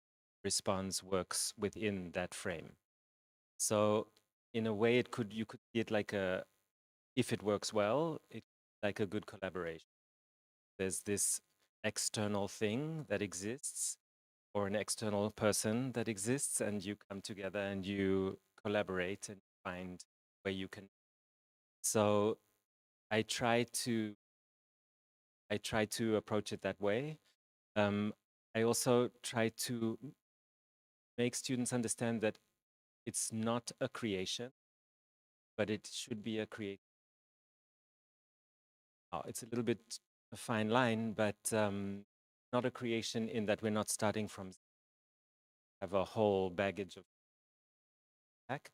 response works within that frame. So in a way, you could see it like if it works well, it's like a good collaboration. There's this external thing that exists or an external person that exists, and you come together and you collaborate and find where you can. So I try to approach it that way. I also try to make students understand that it's not a creation, but it should be a create. It's a little bit a fine line, but not a creation in that we're not starting from have a whole baggage of back,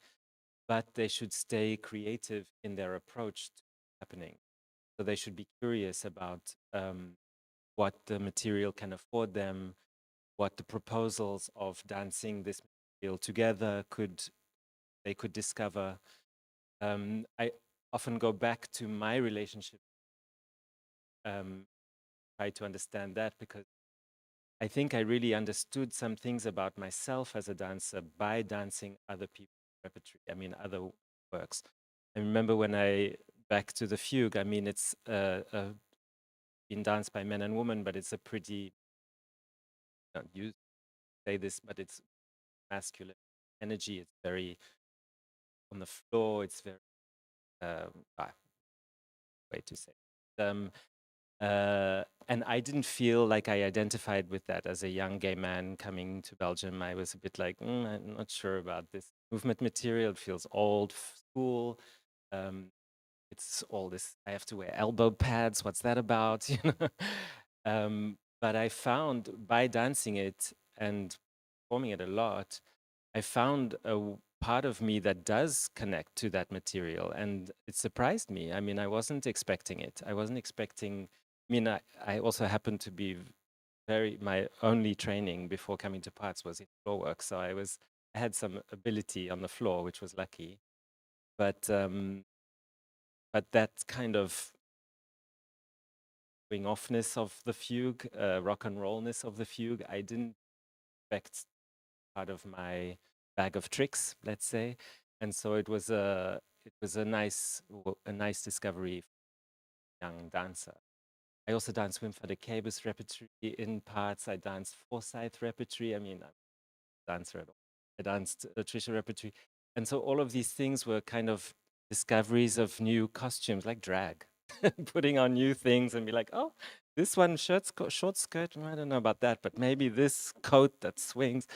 but they should stay creative in their approach to happening. So they should be curious about what the material can afford them, what the proposals of dancing this material together they could discover. I often go back to my relationship, try to understand that because I think I really understood some things about myself as a dancer by dancing other people's repertory. I mean, other works. I remember when back to the fugue. I mean, it's been danced by men and women, but it's a pretty, don't use say this, but it's masculine energy. It's very on the floor. It's very way to say. And I didn't feel like I identified with that as a young gay man coming to Belgium. I was a bit like, I'm not sure about this movement material. It feels old school. It's all this. I have to wear elbow pads. What's that about? You know. But I found by dancing it and performing it a lot, I found a part of me that does connect to that material, and it surprised me. I mean, I wasn't expecting it. I wasn't expecting. I mean, I also happened to be my only training before coming to P.A.R.T.S was in floor work, so I had some ability on the floor, which was lucky. But that kind of swing offness of the fugue, rock and rollness of the fugue, I didn't expect part of my bag of tricks, let's say. And so it was a nice discovery for a young dancer. I also danced Wim van der Kabus repertory in parts. I danced Forsyth repertory. I mean, I'm a dancer at all. I danced Trisha repertory. And so all of these things were kind of discoveries of new costumes, like drag, putting on new things and be like, oh, this one short skirt, I don't know about that, but maybe this coat that swings,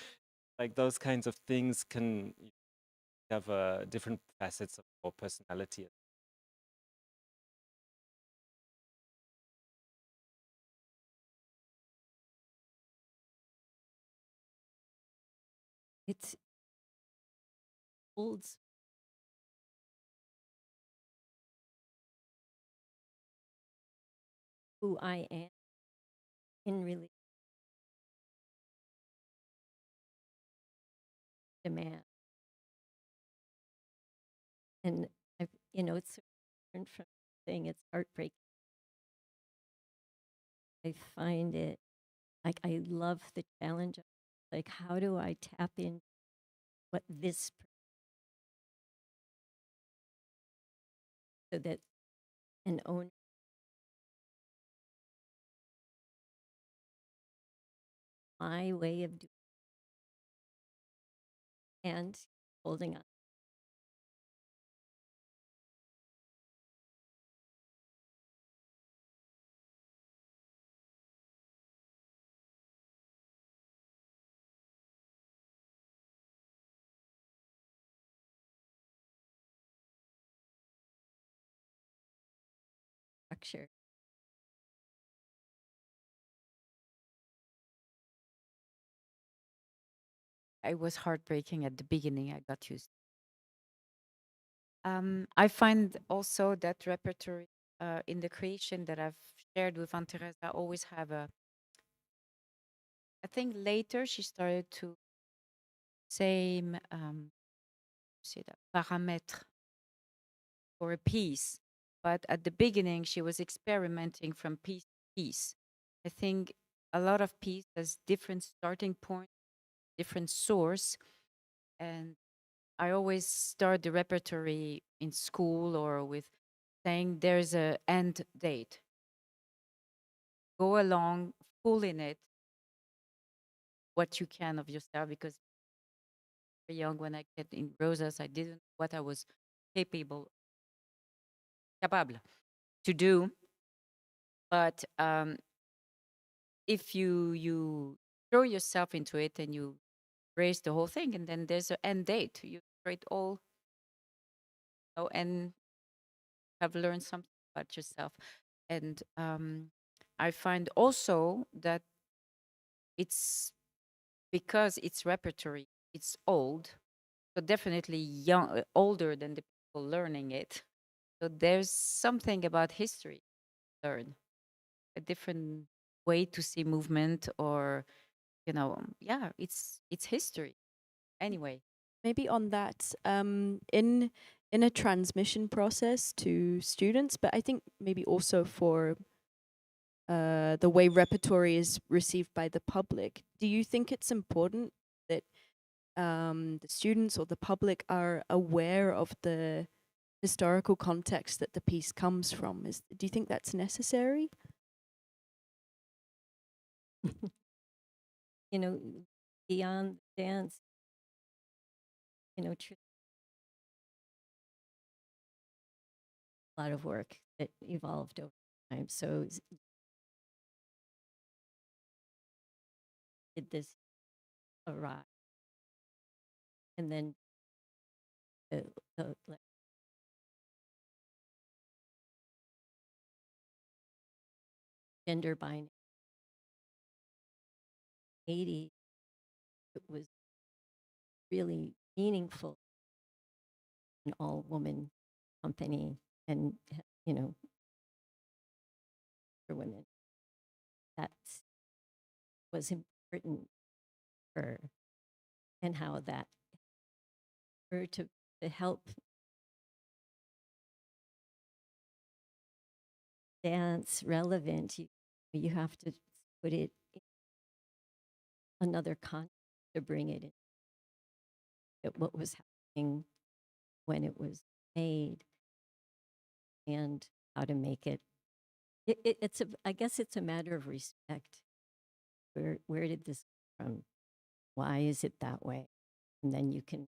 like those kinds of things can have different facets of your personality. It's holds who I am in really demand. And I've, it's different from saying it's heartbreaking. I find it like I love the challenge. Like, how do I tap in what this so that an own my way of doing and holding on. Structure. It was heartbreaking at the beginning. I got used. I find also that repertory in the creation that I've shared with Aunt Teresa always have a. I think later she started to same say that paramètre for a piece, but at the beginning she was experimenting from piece to piece. I think a lot of piece has different starting point, different source, and I always start the repertory in school or with saying there's a end date. Go along, full in it, what you can of yourself, because very young when I get in Rosas, I didn't know what I was capable to do. But if you throw yourself into it and you raise the whole thing, and then there's an end date, you throw it all, and have learned something about yourself. And I find also that it's because it's repertory, it's old, so definitely young, older than the people learning it. So there's something about history to learn, a different way to see movement, or yeah, it's history anyway. Maybe on that, in a transmission process to students, but I think maybe also for the way repertory is received by the public. Do you think it's important that the students or the public are aware of the historical context that the piece comes from? Do you think that's necessary? you know, Beyond dance, a lot of work that evolved over time. So did this arrive? And then the, the gender binary 80, it was really meaningful, an all woman company, and for women. That was important for her, and how that her to help dance relevant. You have to put it in another context to bring it in. What was happening when it was made, and how to make it I guess it's a matter of respect. Where did this come from? Why is it that way? And then you can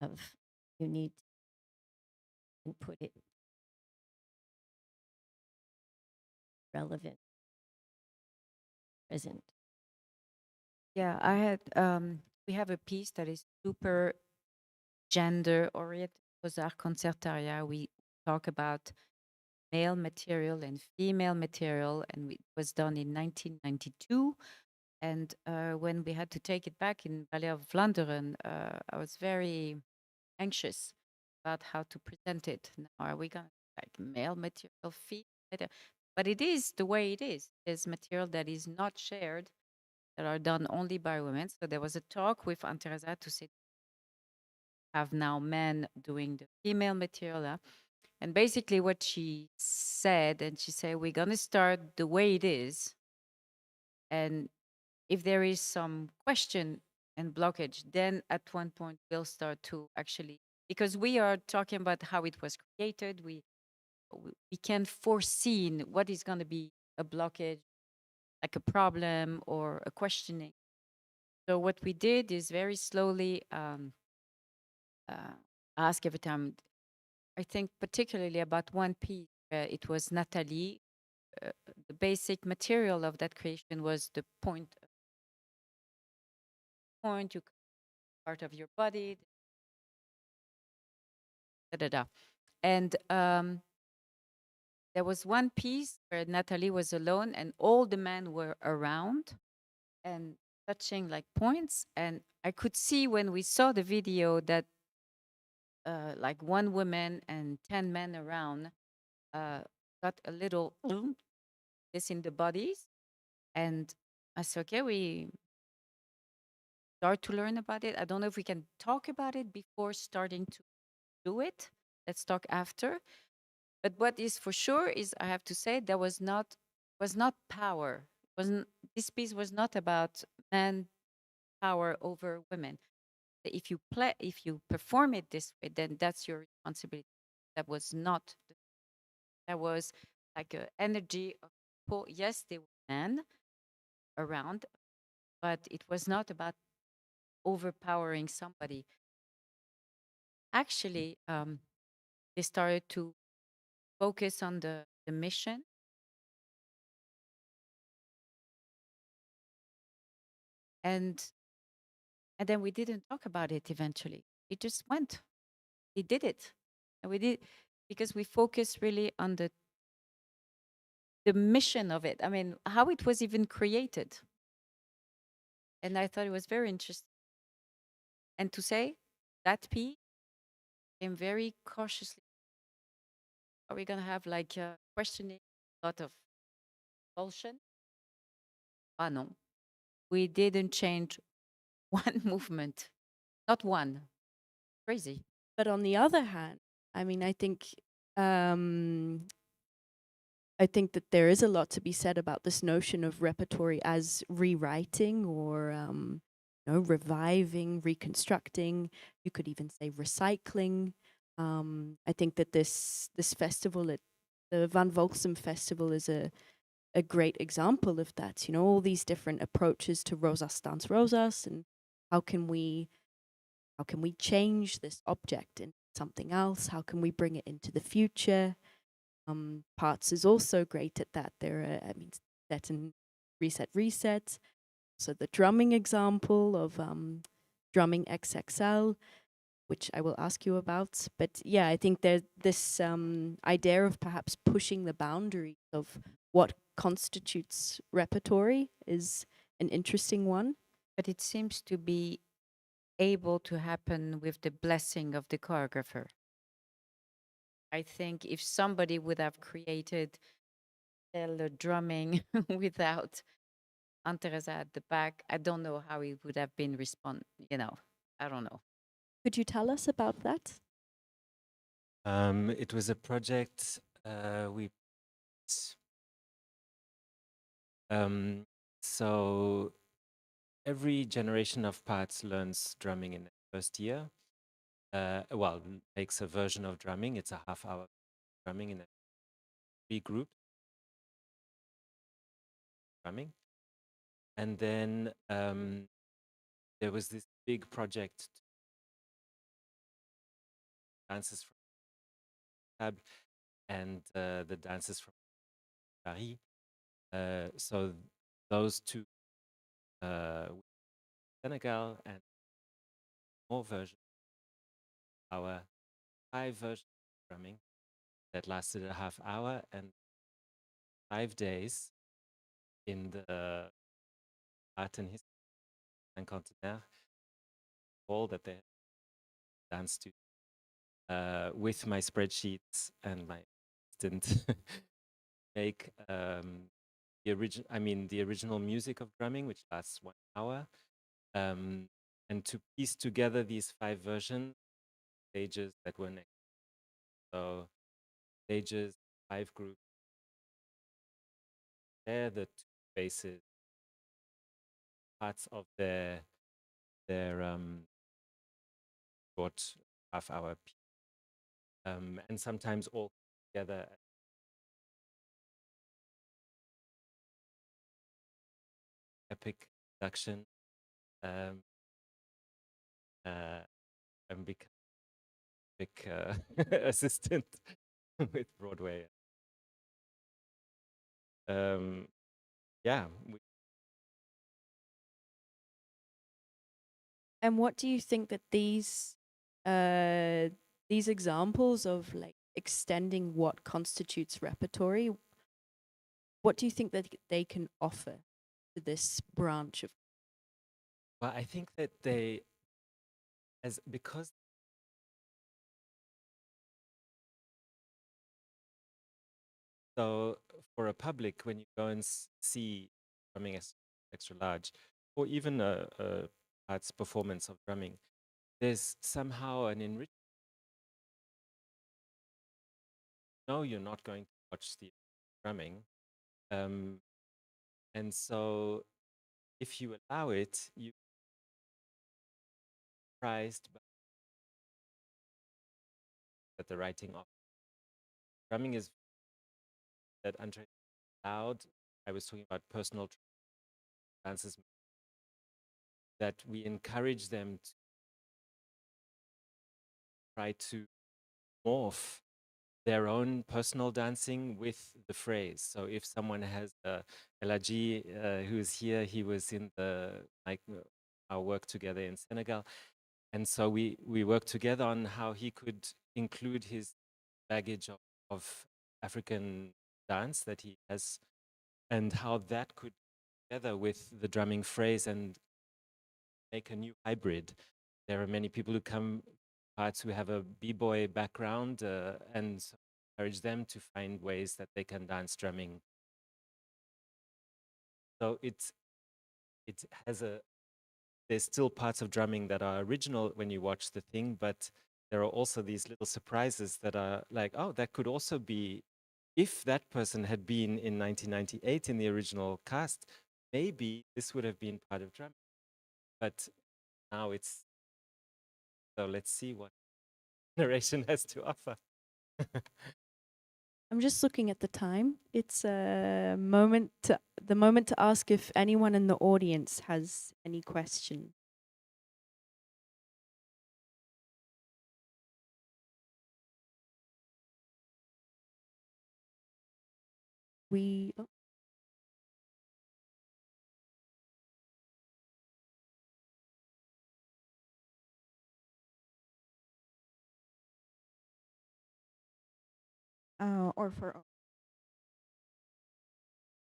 you need to put it relevant, present. Yeah, we have a piece that is super gender oriented. Was our concertaria. We talk about male material and female material, and it was done in 1992. And when we had to take it back in Ballet of Vlaanderen, I was very anxious about how to present it. Now, are we going to like male material, female material? But it is the way it is. There's material that is not shared, that are done only by women. So there was a talk with Teresa to say, have now men doing the female material. And basically what she said, and she said, we're going to start the way it is. And if there is some question and blockage, then at one point we'll start to actually, because we are talking about how it was created, we can foresee what is going to be a blockage, like a problem or a questioning. So what we did is very slowly ask every time. I think particularly about one piece, it was Nathalie. The basic material of that creation was the point, you part of your body, da da da. And there was one piece where Natalie was alone and all the men were around and touching like points. And I could see when we saw the video that like one woman and 10 men around got a little this in the bodies. And I said, okay, we start to learn about it. I don't know if we can talk about it before starting to do it. Let's talk after. But what is for sure is I have to say there was not power. Wasn't This piece was not about men power over women. If you perform it this way, then that's your responsibility. That was not. That was like an energy of people. Yes, they were men around, but it was not about overpowering somebody. Actually, they started to focus on the mission. And then we didn't talk about it eventually. It just went. He did it. And we did because we focused really on the mission of it. I mean, how it was even created. And I thought it was very interesting. And to say that piece came very cautiously. Are we gonna have like questioning, a lot of bullshit? Ah no. We didn't change one movement. Not one. Crazy. But on the other hand, I mean, um, I think that there is a lot to be said about this notion of repertory as rewriting or reviving, reconstructing. You could even say recycling. I think that this festival, the Van Volksem Festival, is a great example of that. You know, all these different approaches to Rosas Dance Rosas, and how can we change this object into something else? How can we bring it into the future? P.A.R.T.S is also great at that. Set and reset. So the drumming example of drumming XXL, which I will ask you about. But yeah, I think there's this idea of perhaps pushing the boundaries of what constitutes repertory is an interesting one. But it seems to be able to happen with the blessing of the choreographer. I think if somebody would have created the drumming without Teresa at the back, I don't know how it would have been I don't know. Could you tell us about that? It was a project so every generation of P.A.R.T.S learns drumming in the first year. Makes a version of drumming. It's a half-hour drumming in 3 groups. drumming. And then there was this big project, dances from Tab and the dances from Paris. So those two, Senegal and more versions, our 5 versions of drumming that lasted a half hour and 5 days in the Art and History and Contenaire hall that they danced to with my spreadsheets and my assistant make the original music of drumming, which lasts 1 hour, and to piece together these 5 versions, stages that were next. So stages, 5 groups, they're the 2 bases, parts of their short half-hour piece, and sometimes all together. Epic production, and become big assistant with Broadway. Yeah, And what do you think that these examples of like extending what constitutes repertory, what do you think that they can offer to this branch of? well, I think that they, because so for a public, when you go and see drumming as extra large, or even a arts performance of drumming, there's somehow an enrichment. No, you're not going to watch the drumming, and so if you allow it, you're surprised at the writing of drumming is that Andre allowed. I was talking about personal dances, that we encourage them to try to morph their own personal dancing with the phrase. So if someone has Elaji, who is here, he was in our work together in Senegal. And so we worked together on how he could include his baggage of African dance that he has, and how that could together with the drumming phrase and make a new hybrid. There are many people who come, parts who have a b-boy background, and encourage them to find ways that they can dance drumming. So it has there's still parts of drumming that are original when you watch the thing, but there are also these little surprises that are like, oh, that could also be, if that person had been in 1998 in the original cast, maybe this would have been part of drumming. But now it's, so let's see what narration has to offer. I'm just looking at the time. It's the moment to ask if anyone in the audience has any question. We or for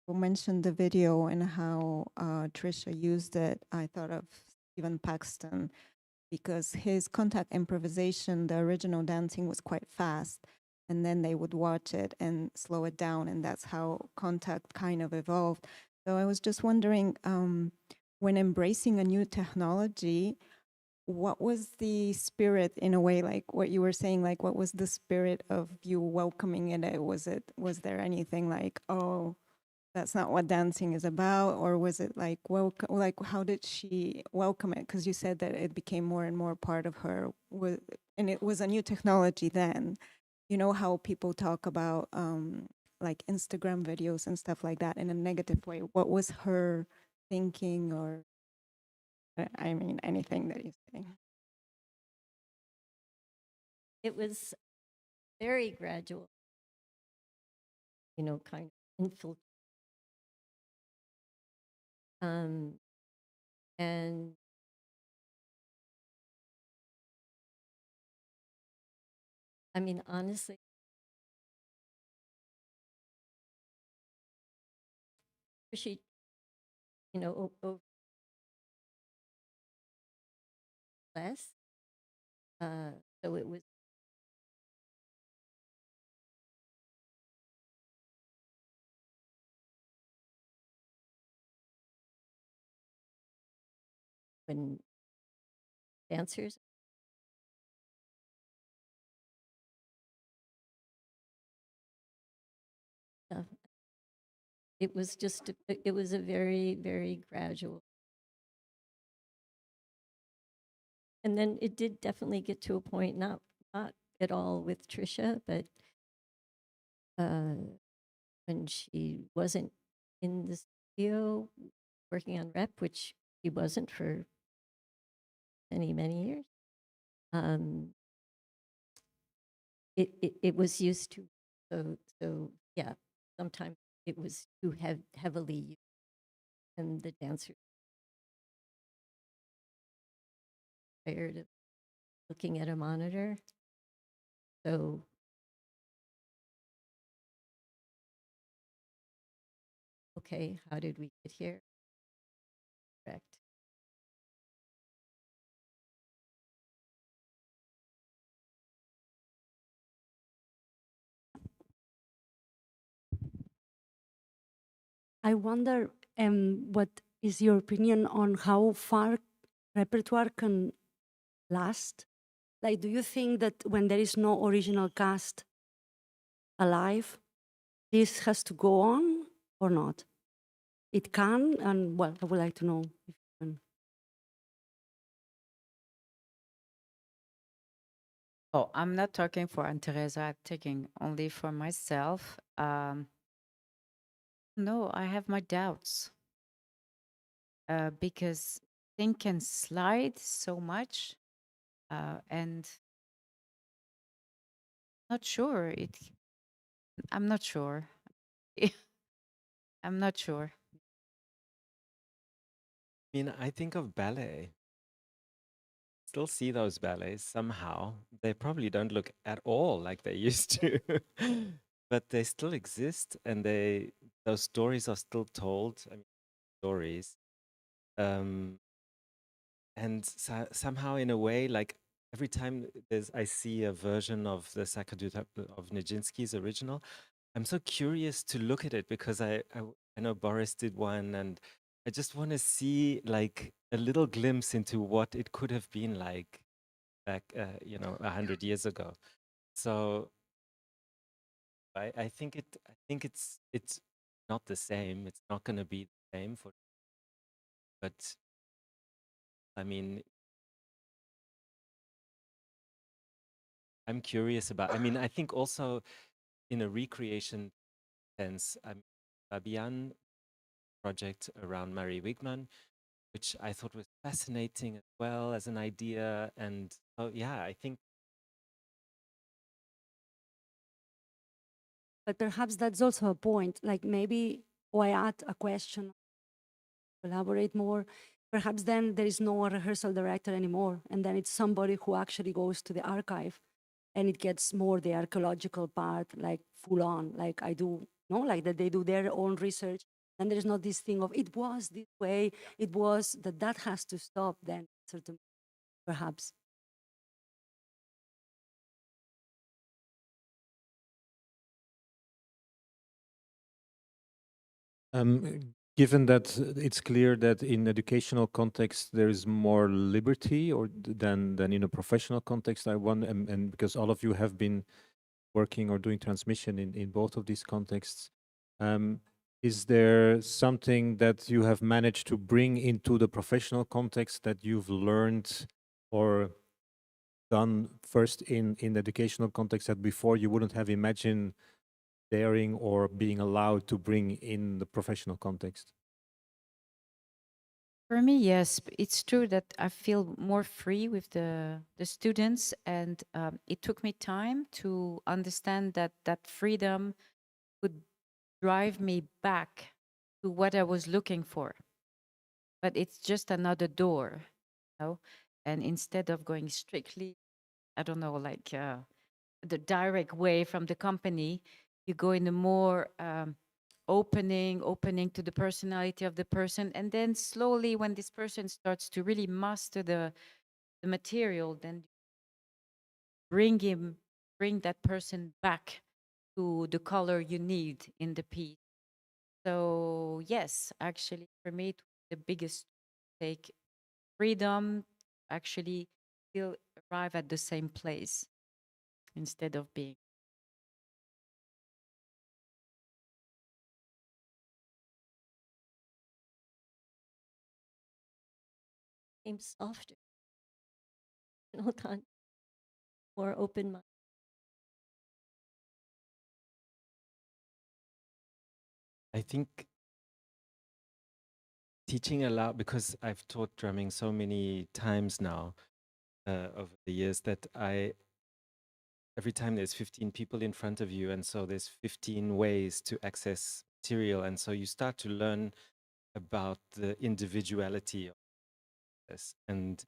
you mentioned the video and how Trisha used it. I thought of Stephen Paxton because his contact improvisation, the original dancing was quite fast, and then they would watch it and slow it down, and that's how contact kind of evolved. So I was just wondering, when embracing a new technology, what was the spirit in a way, like what you were saying, like what was the spirit of you welcoming it? Was there anything like, oh, that's not what dancing is about, or was it like welcome, like how did she welcome it? Because you said that it became more and more part of her, and it was a new technology then. You know how people talk about like Instagram videos and stuff like that in a negative way? What was her thinking, or I mean, anything that you say? It was very gradual, kind of infiltrate. And I mean, honestly, she, less. So it was when dancers, uh, it was just, it was a very, very gradual. And then it did definitely get to a point, not at all with Trisha, but when she wasn't in the studio working on rep, which she wasn't for many, many years. It was used to. So yeah, sometimes it was too heavily used, and the dancers tired of looking at a monitor. So okay, how did we get here? Correct. I wonder what is your opinion on how far repertoire can last? Like, do you think that when there is no original cast alive, this has to go on or not? It can, and well, I would like to know if you can. Oh, I'm not talking for Teresa, I'm talking only for myself. No, I have my doubts because things can slide so much, and not sure it. I'm not sure. I'm not sure. I mean, I think of ballet. Still see those ballets somehow. They probably don't look at all like they used to, but they still exist, and those stories are still told. I mean, stories, um, and somehow, in a way, like every time I see a version of the Sakadut of Nijinsky's original, I'm so curious to look at it because I know Boris did one, and I just want to see like a little glimpse into what it could have been like back, 100 years ago. So I think it's not the same. It's not going to be the same but I mean, I'm curious about. I mean, I think also in a recreation sense, Fabian project around Mary Wigman, which I thought was fascinating as well as an idea. And so, yeah, I think. But perhaps that's also a point. Like maybe, or I add a question, elaborate more. Perhaps then there is no rehearsal director anymore, and then it's somebody who actually goes to the archive, and it gets more the archaeological part, like full on, like I do, no, like that they do their own research, and there is not this thing of it was this way, it was that has to stop. Then certain, perhaps. Given that it's clear that in educational context there is more liberty or than in a professional context, I wonder, and because all of you have been working or doing transmission in both of these contexts, is there something that you have managed to bring into the professional context that you've learned or done first in the educational context that before you wouldn't have imagined daring or being allowed to bring in the professional context? For me, yes, it's true that I feel more free with the students, and it took me time to understand that that freedom would drive me back to what I was looking for. But it's just another door, you know. And instead of going strictly, I don't know, like the direct way from the company, you go in a more opening to the personality of the person, and then slowly, when this person starts to really master the material, then bring that person back to the color you need in the piece. So yes, actually, for me, it was the biggest take, freedom, actually still arrive at the same place instead of being. Became softer, more open minded. I think teaching aloud, because I've taught drumming so many times now over the years, that every time there's 15 people in front of you, and so there's 15 ways to access material, and so you start to learn about the individuality of this, and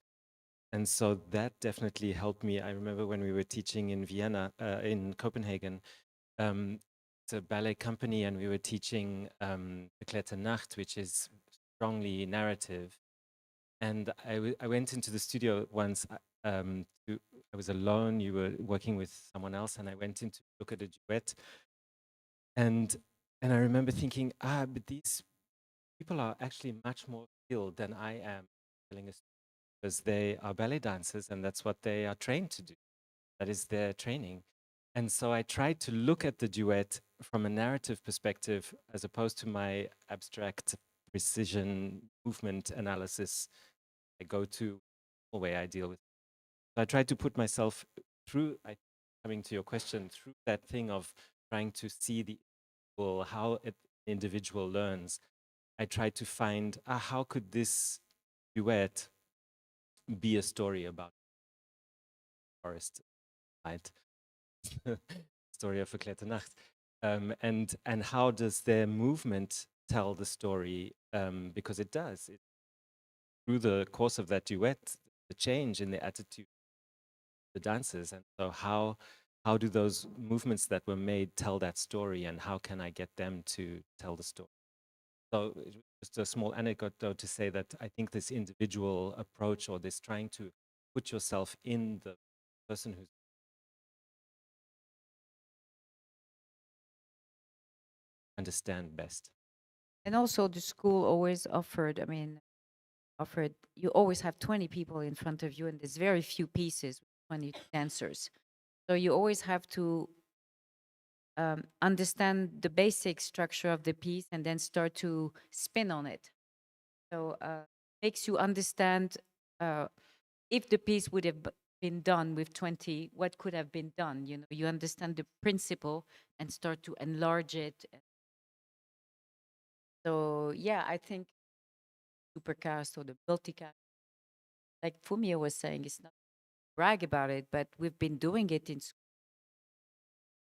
so that definitely helped me. I remember when we were teaching in Vienna, in Copenhagen, it's a ballet company, and we were teaching Verklärte Nacht, which is strongly narrative. And I went into the studio once. I was alone. You were working with someone else, and I went in to look at a duet. And I remember thinking, but these people are actually much more skilled than I am telling a story, because they are ballet dancers, and that's what they are trained to do. That is their training. And so I tried to look at the duet from a narrative perspective, as opposed to my abstract precision movement analysis I go to, the way I deal with. So I tried to put myself through, coming to your question, through that thing of trying to see the how an individual learns. I tried to find, how could this duet be a story about forest, right? Story of Verklärte Nacht. And how does their movement tell the story? Because it does. Through the course of that duet, the change in the attitude of the dancers. And so how do those movements that were made tell that story, and how can I get them to tell the story? So just a small anecdote, though, to say that I think this individual approach, or this trying to put yourself in the person who's understand best. And also the school always offered, you always have 20 people in front of you, and there's very few pieces with 20 dancers. So you always have to understand the basic structure of the piece and then start to spin on it. So makes you understand if the piece would have been done with 20, what could have been done. You know, you understand the principle and start to enlarge it. So yeah, I think supercast or the multicast, like Fumio was saying, it's not brag about it, but we've been doing it in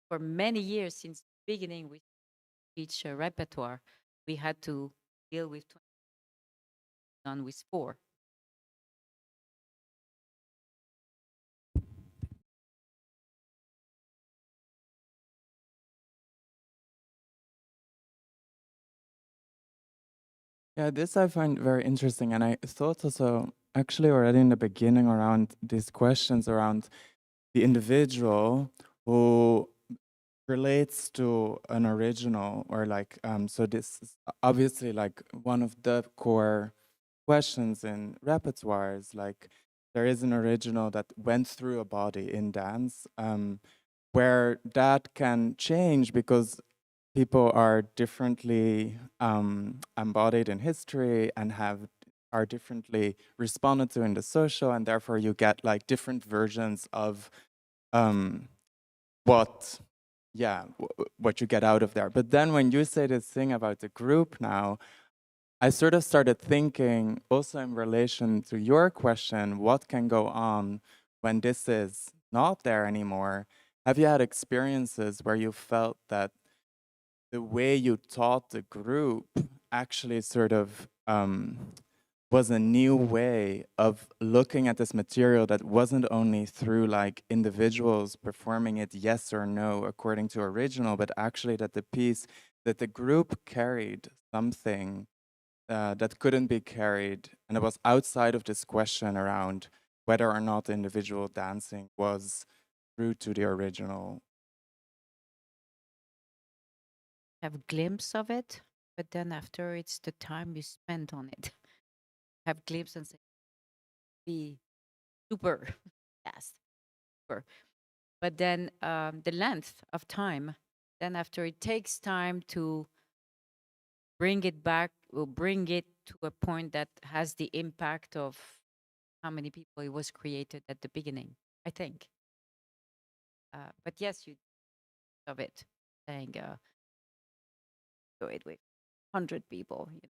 for many years. Since the beginning we teach repertoire. We had to deal with 20, done with 4. Yeah, this I find very interesting. And I thought also, actually, already in the beginning around these questions around the individual who relates to an original, or like, so this is obviously like one of the core questions in repertoire is like, there is an original that went through a body in dance, where that can change because people are differently embodied in history and are differently responded to in the social, and therefore you get like different versions of what yeah, what you get out of there. But then when you say this thing about the group now, I sort of started thinking also in relation to your question, what can go on when this is not there anymore? Have you had experiences where you felt that the way you taught the group actually sort of was a new way of looking at this material that wasn't only through like individuals performing it yes or no according to original, but actually that that the group carried something that couldn't be carried, and it was outside of this question around whether or not individual dancing was true to the original. Have a glimpse of it, but then after it's the time you spend on it. Have glimpse and say, be super fast, super. But then the length of time, then after it takes time to bring it back, will bring it to a point that has the impact of how many people it was created at the beginning, I think. But yes, you of it saying do it with 100 people, you know,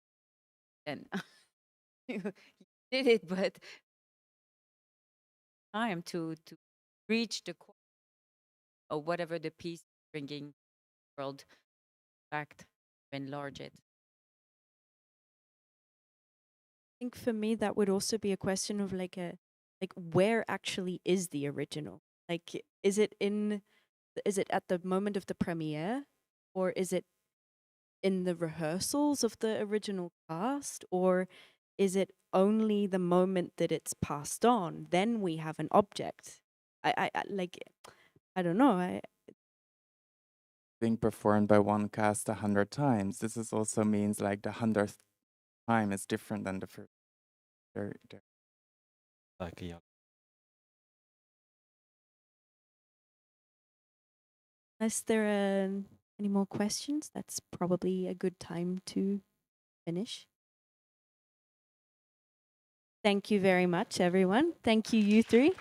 then you did it, but time to reach the core or whatever the piece bringing world back to enlarge it. think for me that would also be a question of like where actually is the original? Like is it at the moment of the premiere, or is it in the rehearsals of the original cast, or is it only the moment that it's passed on then we have an object? I like I don't know. I Being performed by one cast 100 times. This is also means like the 100th time is different than the first. Like, yeah. Unless there are any more questions, that's probably a good time to finish. Thank you very much, everyone. Thank you, you three.